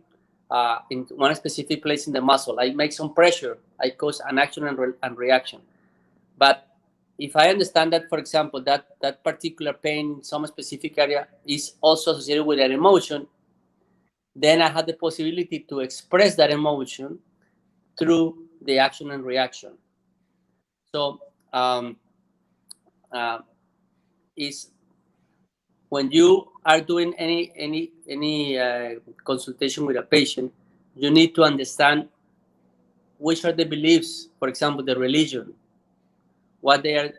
C: in one specific place in the muscle. I make some pressure, I cause an action and reaction. But if I understand that, for example, that particular pain in some specific area is also associated with an emotion, then I have the possibility to express that emotion through the action and reaction. So uh, is when you are doing any consultation with a patient, you need to understand which are the beliefs, for example, the religion, what they are,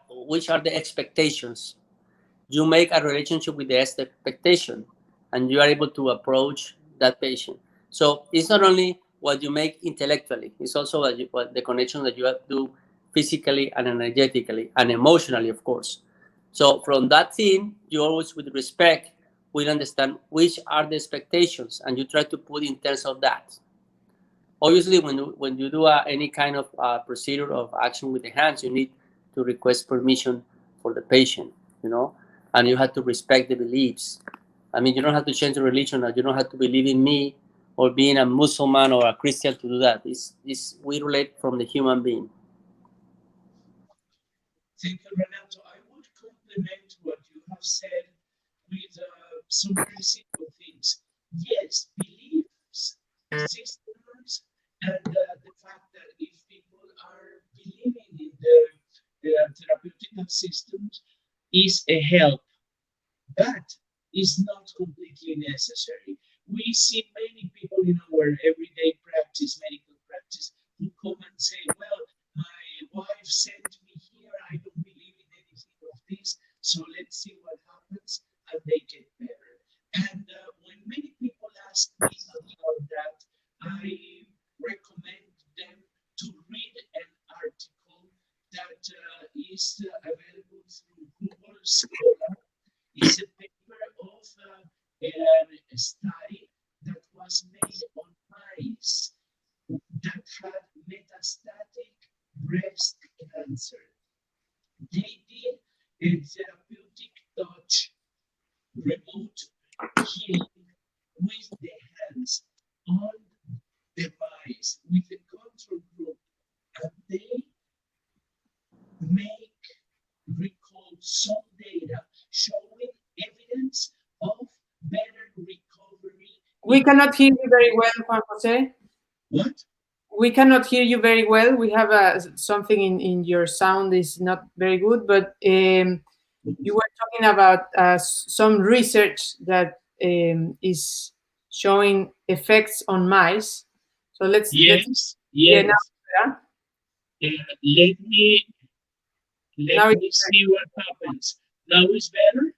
C: which are the expectations. You make a relationship with the expectation, and you are able to approach that patient. So it's not only what you make intellectually; it's also what the connection that you have to do physically and energetically and emotionally, of course. So from that thing, you always, with respect, will understand which are the expectations, and you try to put in terms of that. Obviously, when you do any kind of procedure of action with the hands, you need to request permission for the patient, and you have to respect the beliefs. I mean, you don't have to change the religion, or you don't have to believe in me or being a Muslim or a Christian to do that. It's we relate from the human being.
B: Thank you, Renato. I would complement what you have said with some very simple things. Yes, beliefs, systems, and the fact that if people are believing in the therapeutical systems is a help, but is not completely necessary. We see many people in our everyday practice, medical practice, who come and say, well, my wife sent me here, I don't believe in anything of this, so let's see what happens, and they get better. And when many people ask me about that, I recommend them to read an article that is available through Google Scholar. It's a paper of a study that was made on mice that had metastatic breast cancer. They did a therapeutic touch remote healing with the hands on the mice with the control group, and they make recall some data showing evidence of better recovery.
A: We cannot hear you very well, Juan Jose.
B: What?
A: We cannot hear you very well. We have something in your sound is not very good, but you were talking about some research that is showing effects on mice. So let's
B: Yes,
A: yeah, now,
B: yes.
A: yeah?
B: Let me
A: Now
B: let me see what happens. Now it's better.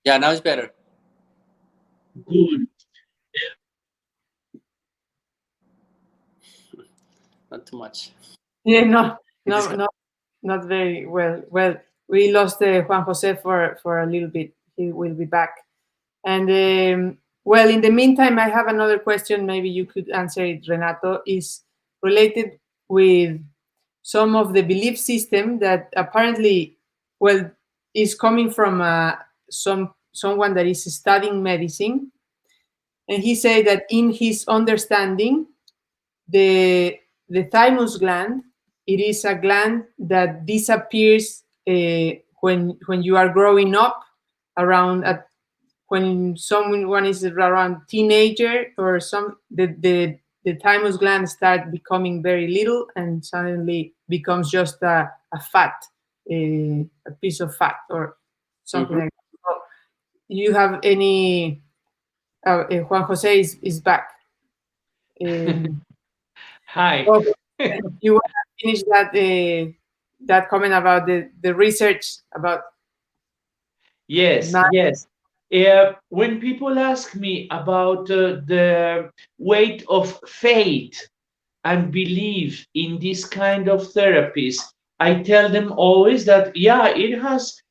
C: Yeah, now it's better.
B: Good.
C: Not too much.
A: yeah, not very well. Well, we lost Juan Jose for a little bit. He will be back. And well, in the meantime, I have another question. Maybe you could answer it, Renato. Is related with some of the belief system that apparently, well, is coming from someone that is studying medicine, and he said that in his understanding, the thymus gland, it is a gland that disappears when you are growing up, around at when someone is around teenager or some the thymus gland start becoming very little and suddenly becomes just a fat, a piece of fat or something like that. So you have any Juan Jose is back.
B: Hi.
A: Oh, you want to finish that comment about the research about
B: Yes, yes. When people ask me about the weight of faith and belief in this kind of therapies, I tell them always that yeah, it has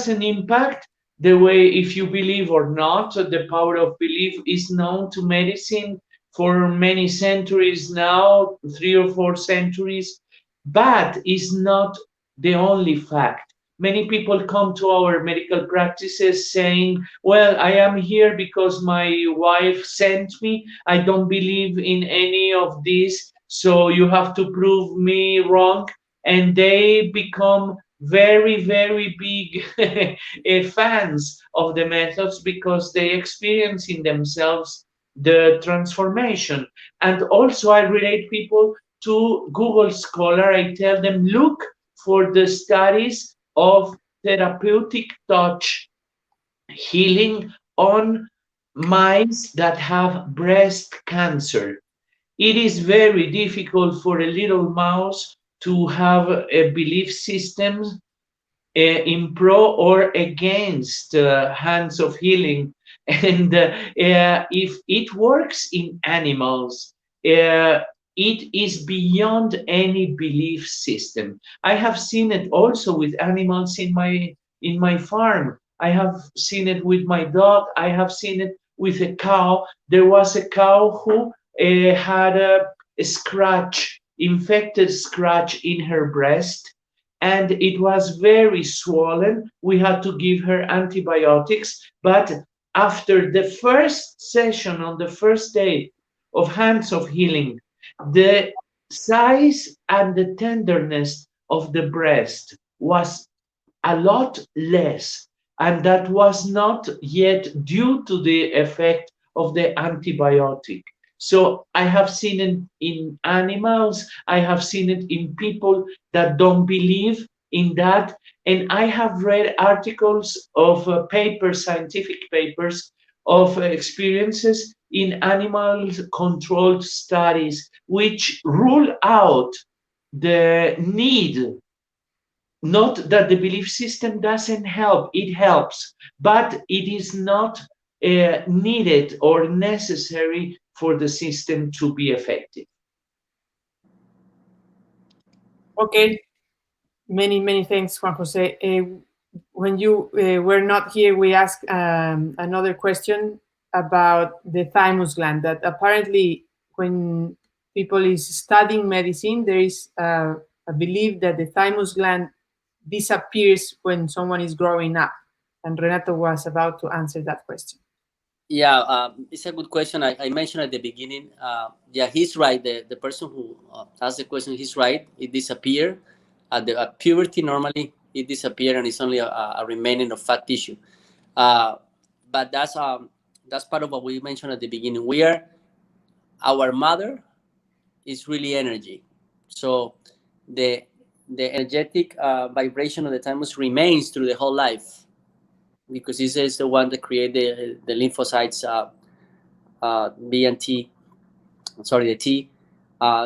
B: an impact. The way if you believe or not, the power of belief is known to medicine for many centuries now, 3 or 4 centuries, but is not the only fact. Many people come to our medical practices saying, well, I am here because my wife sent me. I don't believe in any of this, so you have to prove me wrong. And they become very, very big fans of the methods because they experience in themselves the transformation. And also, I relate people to Google Scholar. I tell them, look for the studies of therapeutic touch healing on mice that have breast cancer. It is very difficult for a little mouse to have a belief system in pro or against hands of healing. And if it works in animals, it is beyond any belief system. I have seen it also with animals in my farm. I have seen it with my dog. I have seen it with a cow. There was a cow who had a scratch, infected scratch in her breast, and it was very swollen. We had to give her antibiotics, but after the first session on the first day of Hands of Healing, the size and the tenderness of the breast was a lot less, and that was not yet due to the effect of the antibiotic. So I have seen it in animals, I have seen it in people that don't believe in that, and I have read articles of papers, scientific papers, of experiences in animal controlled studies which rule out the need. Not that the belief system doesn't help, it helps, but it is not needed or necessary for the system to be effective.
A: Okay, many thanks, Juan Jose. When you were not here, we asked another question about the thymus gland. That apparently, when people is studying medicine, there is a belief that the thymus gland disappears when someone is growing up. And Renato was about to answer that question.
C: Yeah, it's a good question. I mentioned at the beginning. Yeah, he's right. The person who asked the question, he's right. It disappear at puberty. Normally, it disappear and it's only a remaining of fat tissue. Uh, but that's part of what we mentioned at the beginning. Our mother is really energy. So the the energetic vibration of the thymus remains through the whole life because this is the one that create the lymphocytes B and T, sorry, the T.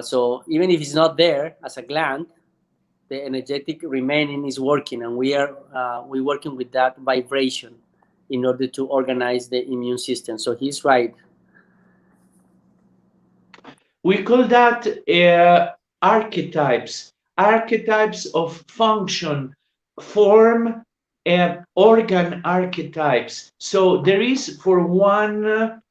C: So even if it's not there as a gland, the energetic remaining is working, and we working with that vibration in order to organize the immune system. So he's right.
B: We call that archetypes, archetypes of function, form, organ archetypes. So there is, for one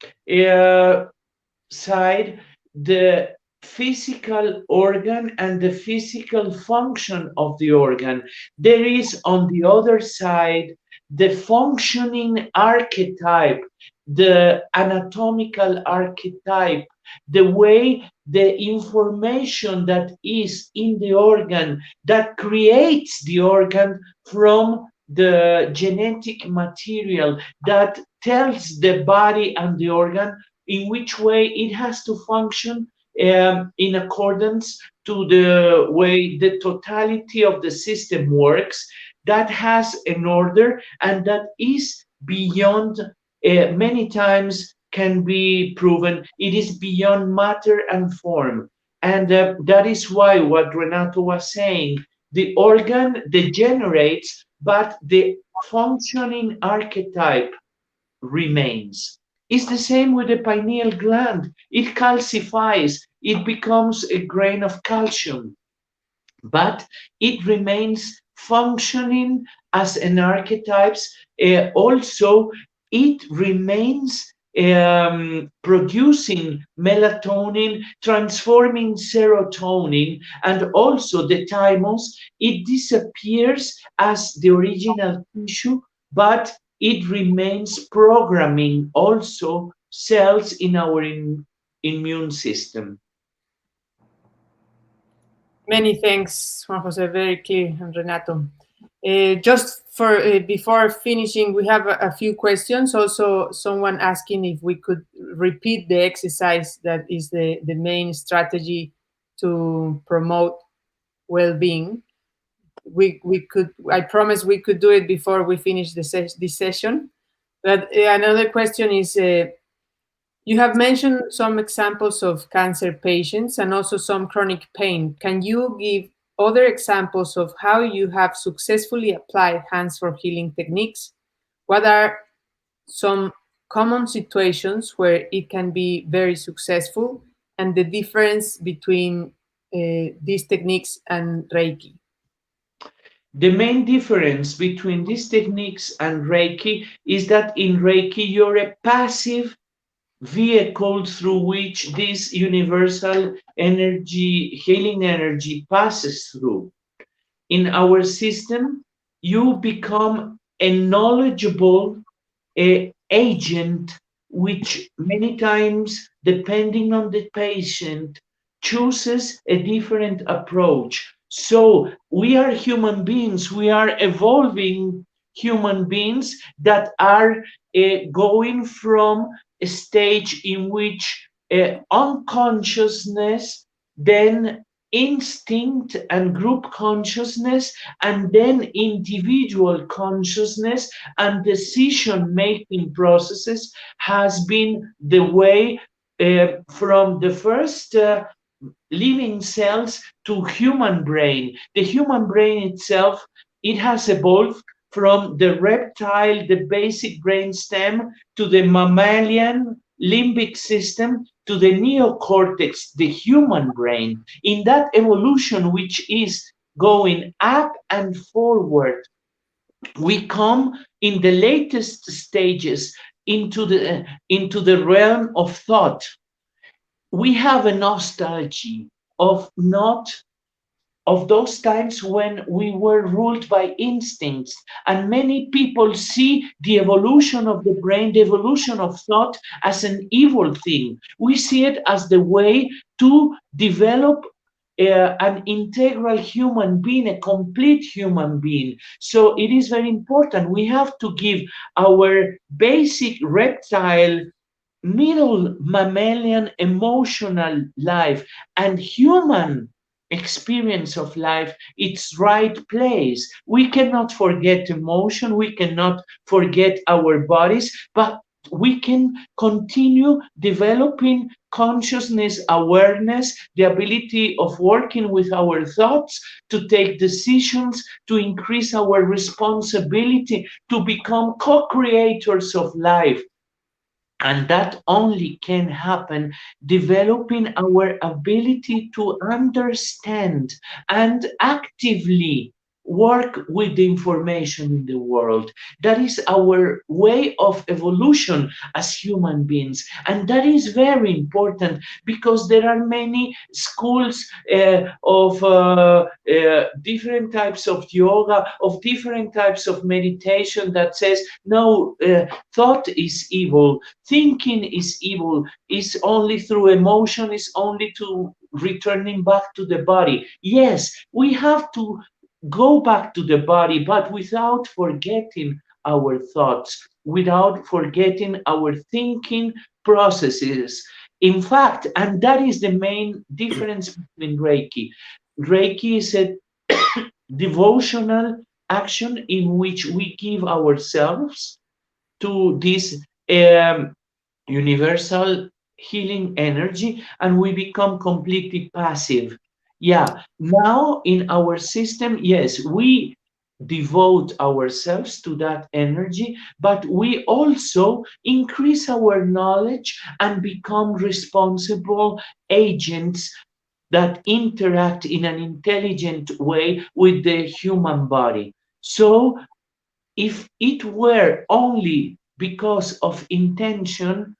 B: side, the physical organ and the physical function of the organ. There is, on the other side, the functioning archetype, the anatomical archetype, the way the information that is in the organ that creates the organ from the genetic material that tells the body and the organ in which way it has to function in accordance to the way the totality of the system works, that has an order and that is beyond, many times can be proven, it is beyond matter and form. And that is why what Renato was saying, the organ degenerates, but the functioning archetype remains. It's the same with the pineal gland. It calcifies, it becomes a grain of calcium, but it remains functioning as an archetype. Also, it remains producing melatonin, transforming serotonin, and also the thymus. It disappears as the original tissue, but it remains programming also cells in our immune system.
A: Many thanks, Juan Jose. Very clear, and Renato. Just for before finishing, we have a few questions. Also, someone asking if we could repeat the exercise that is the main strategy to promote well-being. We could. I promise we could do it before we finish this session. But another question is. You have mentioned some examples of cancer patients and also some chronic pain. Can you give other examples of how you have successfully applied hands for healing techniques? What are some common situations where it can be very successful and the difference between these techniques and Reiki?
B: The main difference between these techniques and Reiki is that in Reiki you're a passive vehicle through which this universal energy, healing energy passes through. In our system, you become a knowledgeable agent, which many times, depending on the patient, chooses a different approach. So we are human beings, we are evolving human beings that are going from a stage in which unconsciousness, then instinct and group consciousness, and then individual consciousness and decision making processes has been the way from the first living cells to human brain. The human brain itself, it has evolved from the reptile, the basic brain stem, to the mammalian limbic system, to the neocortex, the human brain. In that evolution, which is going up and forward, we come in the latest stages into the realm of thought. We have a nostalgia of not of those times when we were ruled by instincts. And many people see the evolution of the brain, the evolution of thought, as an evil thing. We see it as the way to develop an integral human being, a complete human being. So it is very important. We have to give our basic reptile, middle mammalian emotional life and human experience of life its right place. We cannot forget emotion, we cannot forget our bodies, but we can continue developing consciousness, awareness, the ability of working with our thoughts to take decisions, to increase our responsibility, to become co-creators of life. And that only can happen developing our ability to understand and actively work with the information in the world. That is our way of evolution as human beings. And that is very important because there are many schools of different types of yoga, of different types of meditation that says, no, thought is evil, thinking is evil, is only through emotion, is only to returning back to the body. Yes, we have to go back to the body, but without forgetting our thoughts, without forgetting our thinking processes. In fact, and that is the main difference between Reiki. Reiki is a devotional action in which we give ourselves to this universal healing energy and we become completely passive. Yeah, now in our system, yes, we devote ourselves to that energy, but we also increase our knowledge and become responsible agents that interact in an intelligent way with the human body. So if it were only because of intention,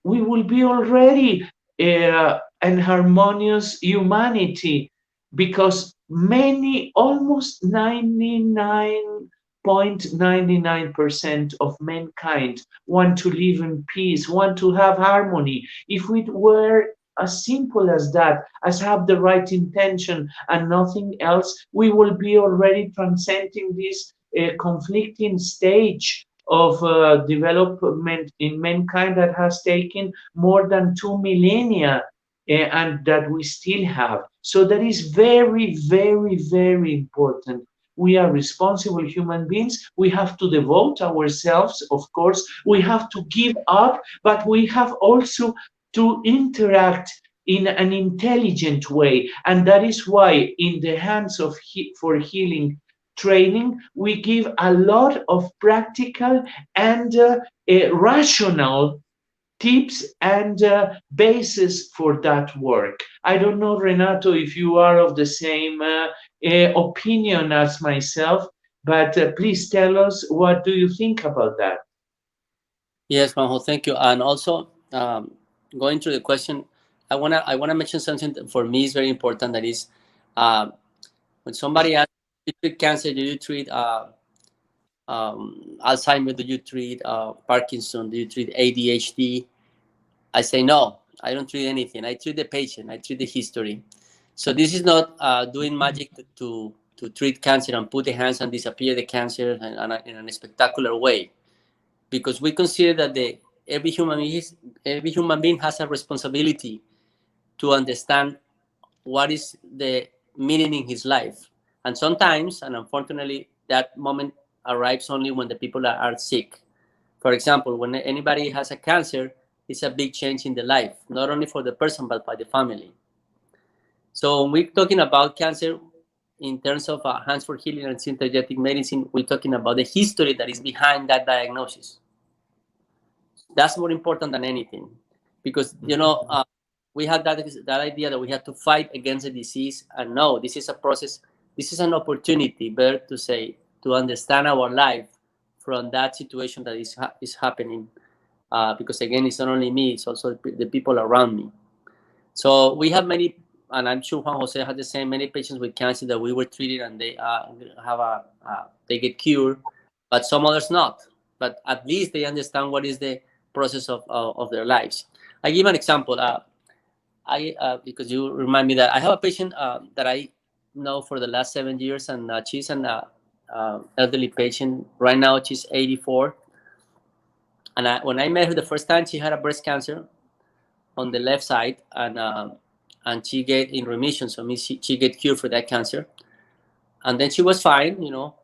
B: we will be already an harmonious humanity, because many, almost 99.99% of mankind want to live in peace, want to have harmony. If we were as simple as that, as have the right intention and nothing else, we will be already transcending this conflicting stage of development in mankind that has taken more than 2 millennia, and that we still have. So that is very, very, very important. We are responsible human beings. We have to devote ourselves, of course. We have to give up, but we have also to interact in an intelligent way. And that is why, in the hands of for healing training, we give a lot of practical and rational tips and basis for that work. I don't know, Renato, if you are of the same opinion as myself, but please tell us, what do you think about that?
C: Yes, Juanjo, thank you. And also, going to the question, I wanna mention something that for me is very important. That is, uh, when somebody asks, "Do you treat cancer? Do you treat Alzheimer? Do you treat Parkinson? Do you treat ADHD?" I say no. I don't treat anything. I treat the patient. I treat the history. So this is not doing magic to treat cancer and put the hands and disappear the cancer in a spectacular way, because we consider that every human being has a responsibility to understand what is the meaning in his life. And sometimes, and unfortunately, that moment arrives only when the people are sick. For example, when anybody has a cancer, it's a big change in the life, not only for the person, but by the family. So when we're talking about cancer in terms of hands for healing and synergetic medicine, we're talking about the history that is behind that diagnosis. That's more important than anything, because we had that idea that we had to fight against the disease, and no, this is a process. This is an opportunity, better to say, to understand our life from that situation that is happening. Because again, it's not only me; it's also the people around me. So we have many, and I'm sure Juan Jose had the same, many patients with cancer that we were treated, and they they get cured, but some others not. But at least they understand what is the process of their lives. I give an example. Because you remind me that I have a patient that I know for the last 7 years, and she's an elderly patient. Right now, she's 84. And when I met her the first time, she had a breast cancer on the left side, and she get in remission. So I mean, she get cured for that cancer, and then she was fine.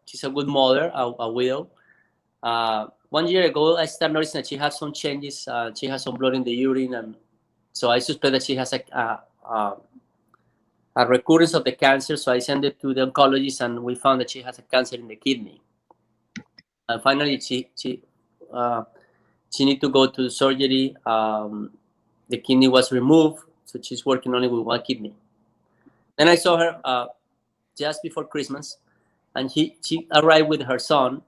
C: She's a good mother, a widow. 1 year ago, I started noticing that she has some changes. She has some blood in the urine, and so I suspect that she has a recurrence of the cancer. So I sent it to the oncologist, and we found that she has a cancer in the kidney. And finally, she need to go to surgery. The kidney was removed, so she's working only with one kidney. Then I saw her just before Christmas, and she arrived with her son.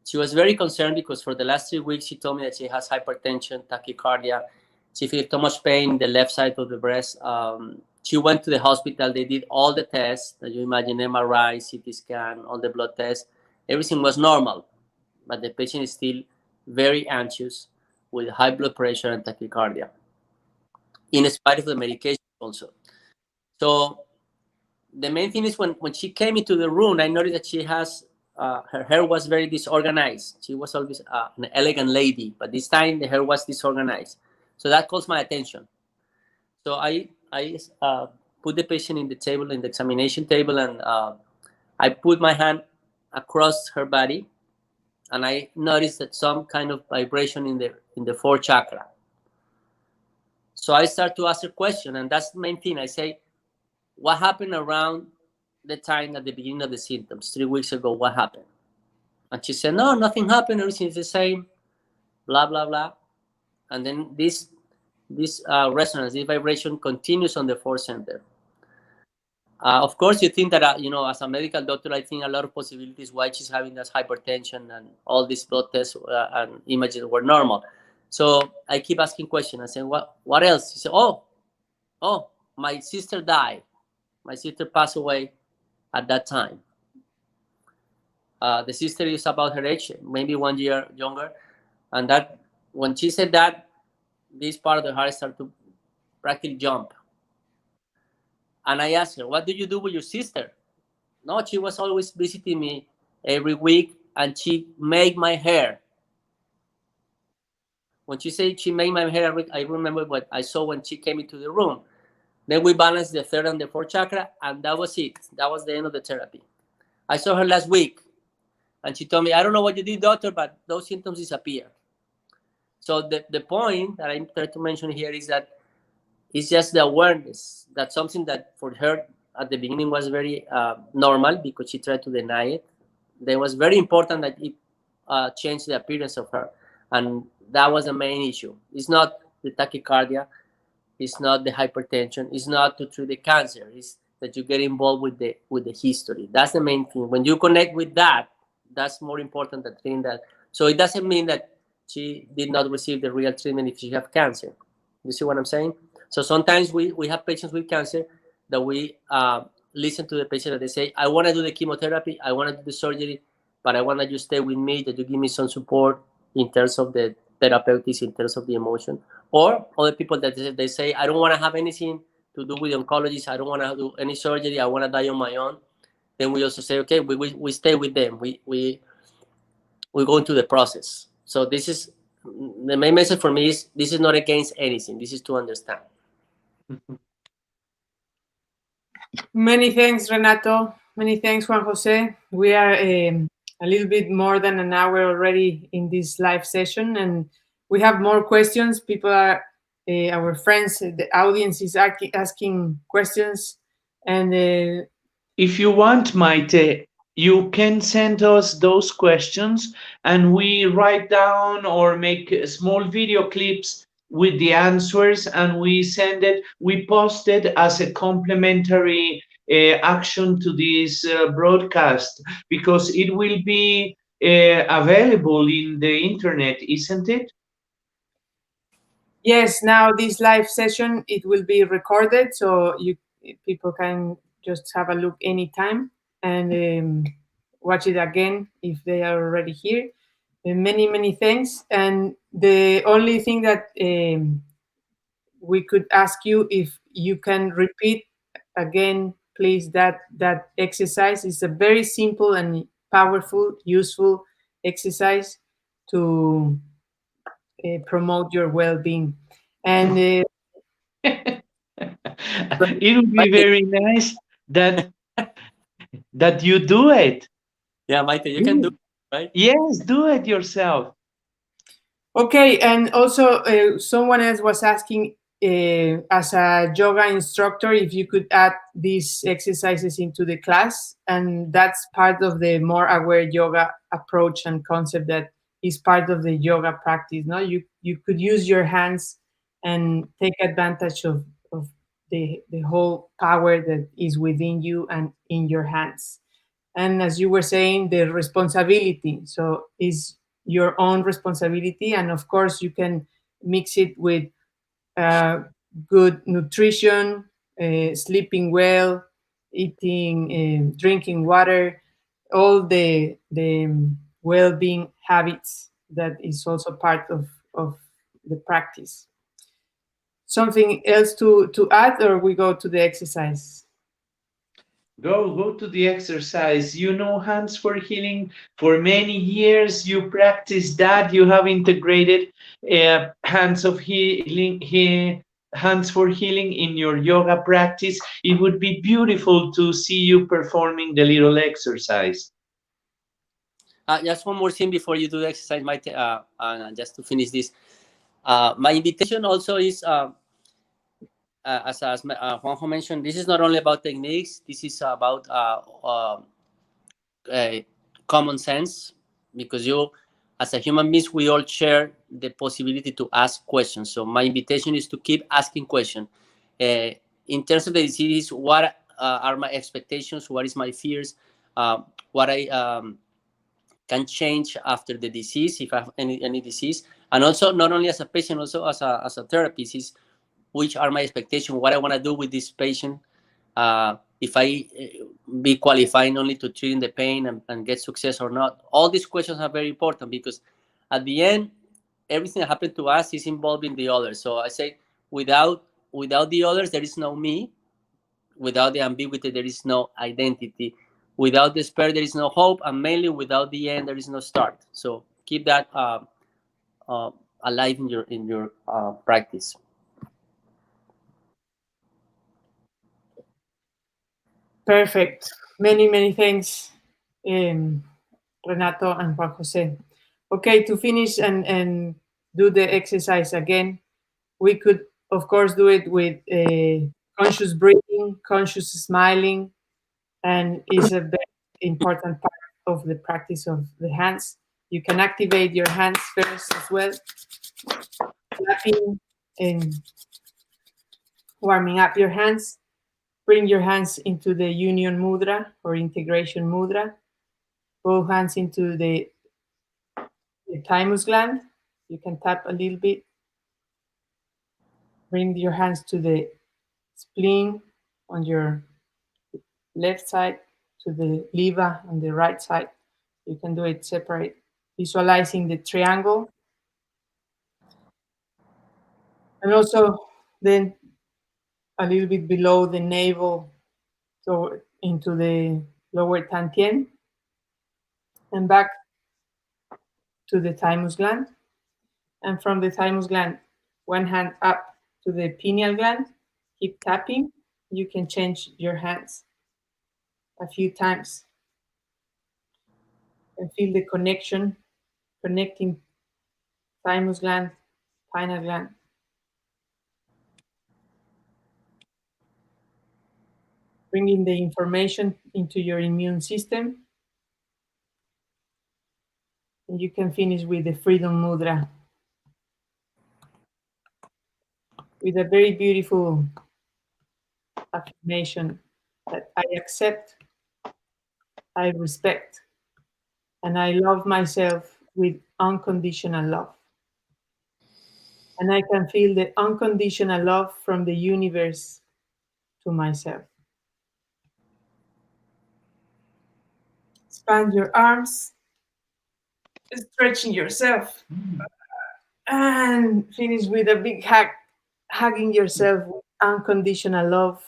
C: She was very concerned because for the last 3 weeks, she told me that she has hypertension, tachycardia. She feels too much pain in the left side of the breast. She went to the hospital. They did all the tests that you imagine, MRI, CT scan, all the blood tests. Everything was normal, but the patient is still very anxious with high blood pressure and tachycardia, in spite of the medication also. So the main thing is when she came into the room, I noticed that she has, her hair was very disorganized. She was always an elegant lady, but this time the hair was disorganized. So that calls my attention. So I put the patient in the table, in the examination table, and I put my hand across her body, and I noticed that some kind of vibration in the fourth chakra. So I start to ask her question, and that's the main thing. I say, what happened around the time at the beginning of the symptoms? 3 weeks ago, what happened? And she said, no, nothing happened. Everything is the same, blah, blah, blah. And then this resonance, this vibration continues on the fourth center. Of course, you think that, as a medical doctor, I think a lot of possibilities why she's having that hypertension, and all these blood tests and images were normal. So I keep asking questions. I say, what else? He said, oh, my sister died. My sister passed away at that time. The sister is about her age, maybe 1 year younger. And that when she said that, this part of the heart started to practically jump. And I asked her, what do you do with your sister? No, she was always visiting me every week, and she made my hair. When she said she made my hair, I remember what I saw when she came into the room. Then we balanced the third and the fourth chakra, and that was it. That was the end of the therapy. I saw her last week, and she told me, I don't know what you did, doctor, but those symptoms disappear. So the point that I'm trying to mention here is that it's just the awareness that something that for her at the beginning was very normal because she tried to deny it. Then was very important that it changed the appearance of her. And that was the main issue. It's not the tachycardia. It's not the hypertension. It's not to treat the cancer. It's that you get involved with the history. That's the main thing. When you connect with that, that's more important than treating that. So it doesn't mean that she did not receive the real treatment if she have cancer. You see what I'm saying? So sometimes we have patients with cancer that we listen to the patient and they say, I want to do the chemotherapy, I want to do the surgery, but I want that you stay with me, that you give me some support in terms of the therapeutics, in terms of the emotion. Or other people that they say, I don't want to have anything to do with oncologists, I don't want to do any surgery, I want to die on my own. Then we also say, okay, we stay with them. We go into the process. So this is the main message for me is this is not against anything. This is to understand.
A: Many thanks, Renato. Many thanks, Juan Jose. We are a little bit more than an hour already in this live session, and we have more questions. People are, our friends, the audience is asking questions. And
B: if you want, Maite, you can send us those questions and we write down or make small video clips with the answers and we send it, we post it as a complementary action to this broadcast because it will be available in the internet, isn't it?
A: yes, now this live session, it will be recorded, so people can just have a look anytime and watch it again if they are already here. Many thanks. And the only thing that we could ask you, if you can repeat again, please, that exercise is a very simple and powerful, useful exercise to promote your well-being. And
B: it would be very nice that you do it.
C: Yeah, Maite, you can do it, right?
B: Yes, do it yourself.
A: okay, and also someone else was asking, as a yoga instructor, if you could add these exercises into the class, and that's part of the more aware yoga approach and concept that is part of the yoga practice. No, you could use your hands and take advantage of the whole power that is within you and in your hands. And as you were saying, the responsibility, so is your own responsibility, and of course you can mix it with uh, good nutrition, sleeping well, eating, drinking water, all the well-being habits that is also part of the practice. Something else to add, or we go to the exercise?
B: Go to the exercise. You know hands for healing. For many years, you practice that. You have integrated hands of healing, hands for healing in your yoga practice. It would be beautiful to see you performing the little exercise.
C: Just one more thing before you do the exercise, Maite, just to finish this. My invitation also is, as Juanjo mentioned, this is not only about techniques. This is about common sense, because you, as a human beings, we all share the possibility to ask questions. So my invitation is to keep asking questions. In terms of the disease, what are my expectations? What is my fears? What I can change after the disease, if I have any disease, And also, not only as a patient, also as a therapist, is which are my expectations, what I want to do with this patient, if I be qualified only to treating the pain and get success or not. All these questions are very important because at the end, everything that happened to us is involving the others. So I say, without the others, there is no me. Without the ambiguity, there is no identity. Without despair, there is no hope, and mainly without the end, there is no start. So keep that uh, alive in your practice.
A: Perfect. Many, many thanks, Renato and Juan Jose. Okay, to finish and do the exercise again, we could, of course, do it with conscious breathing, conscious smiling, and is a very important part of the practice of the hands. You can activate your hands first as well, clapping and warming up your hands. Bring your hands into the union mudra or integration mudra. Both hands into the thymus gland. You can tap a little bit. Bring your hands to the spleen on your left side, to the leva on the right side. You can do it separate. Visualizing the triangle. And also then a little bit below the navel, so into the lower tantien, and back to the thymus gland. And from the thymus gland, one hand up to the pineal gland. Keep tapping. You can change your hands a few times and feel the connection, connecting thymus gland, pineal gland. Bringing the information into your immune system. And you can finish with the freedom mudra, with a very beautiful affirmation that I accept, I respect, and I love myself with unconditional love. And I can feel the unconditional love from the universe to myself. Expand your arms, stretching yourself, and finish with a big hug, hugging yourself with unconditional love.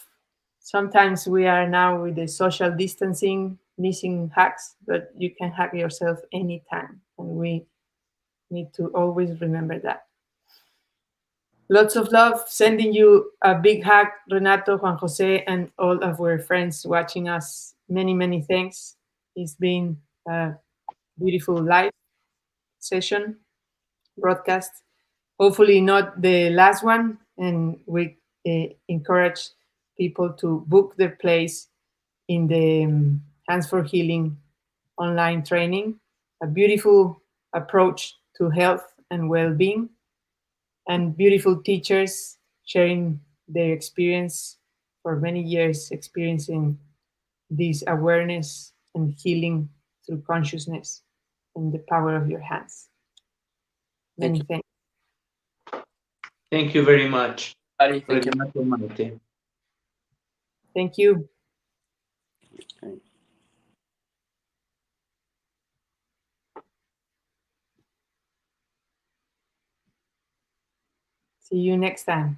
A: Sometimes we are now with the social distancing, missing hugs, but you can hug yourself anytime. And we need to always remember that. Lots of love. Sending you a big hug, Renato, Juan Jose, and all of our friends watching us. Many, many thanks. It's been a beautiful live session, broadcast. Hopefully, not the last one. And we encourage people to book their place in the Hands for Healing online training. A beautiful approach to health and well being, and beautiful teachers sharing their experience for many years, experiencing this awareness and healing through consciousness and the power of your hands. Many thanks.
B: Thank you very much.
C: Thank you.
B: Renato, Maite.
A: Thank you. See you next time.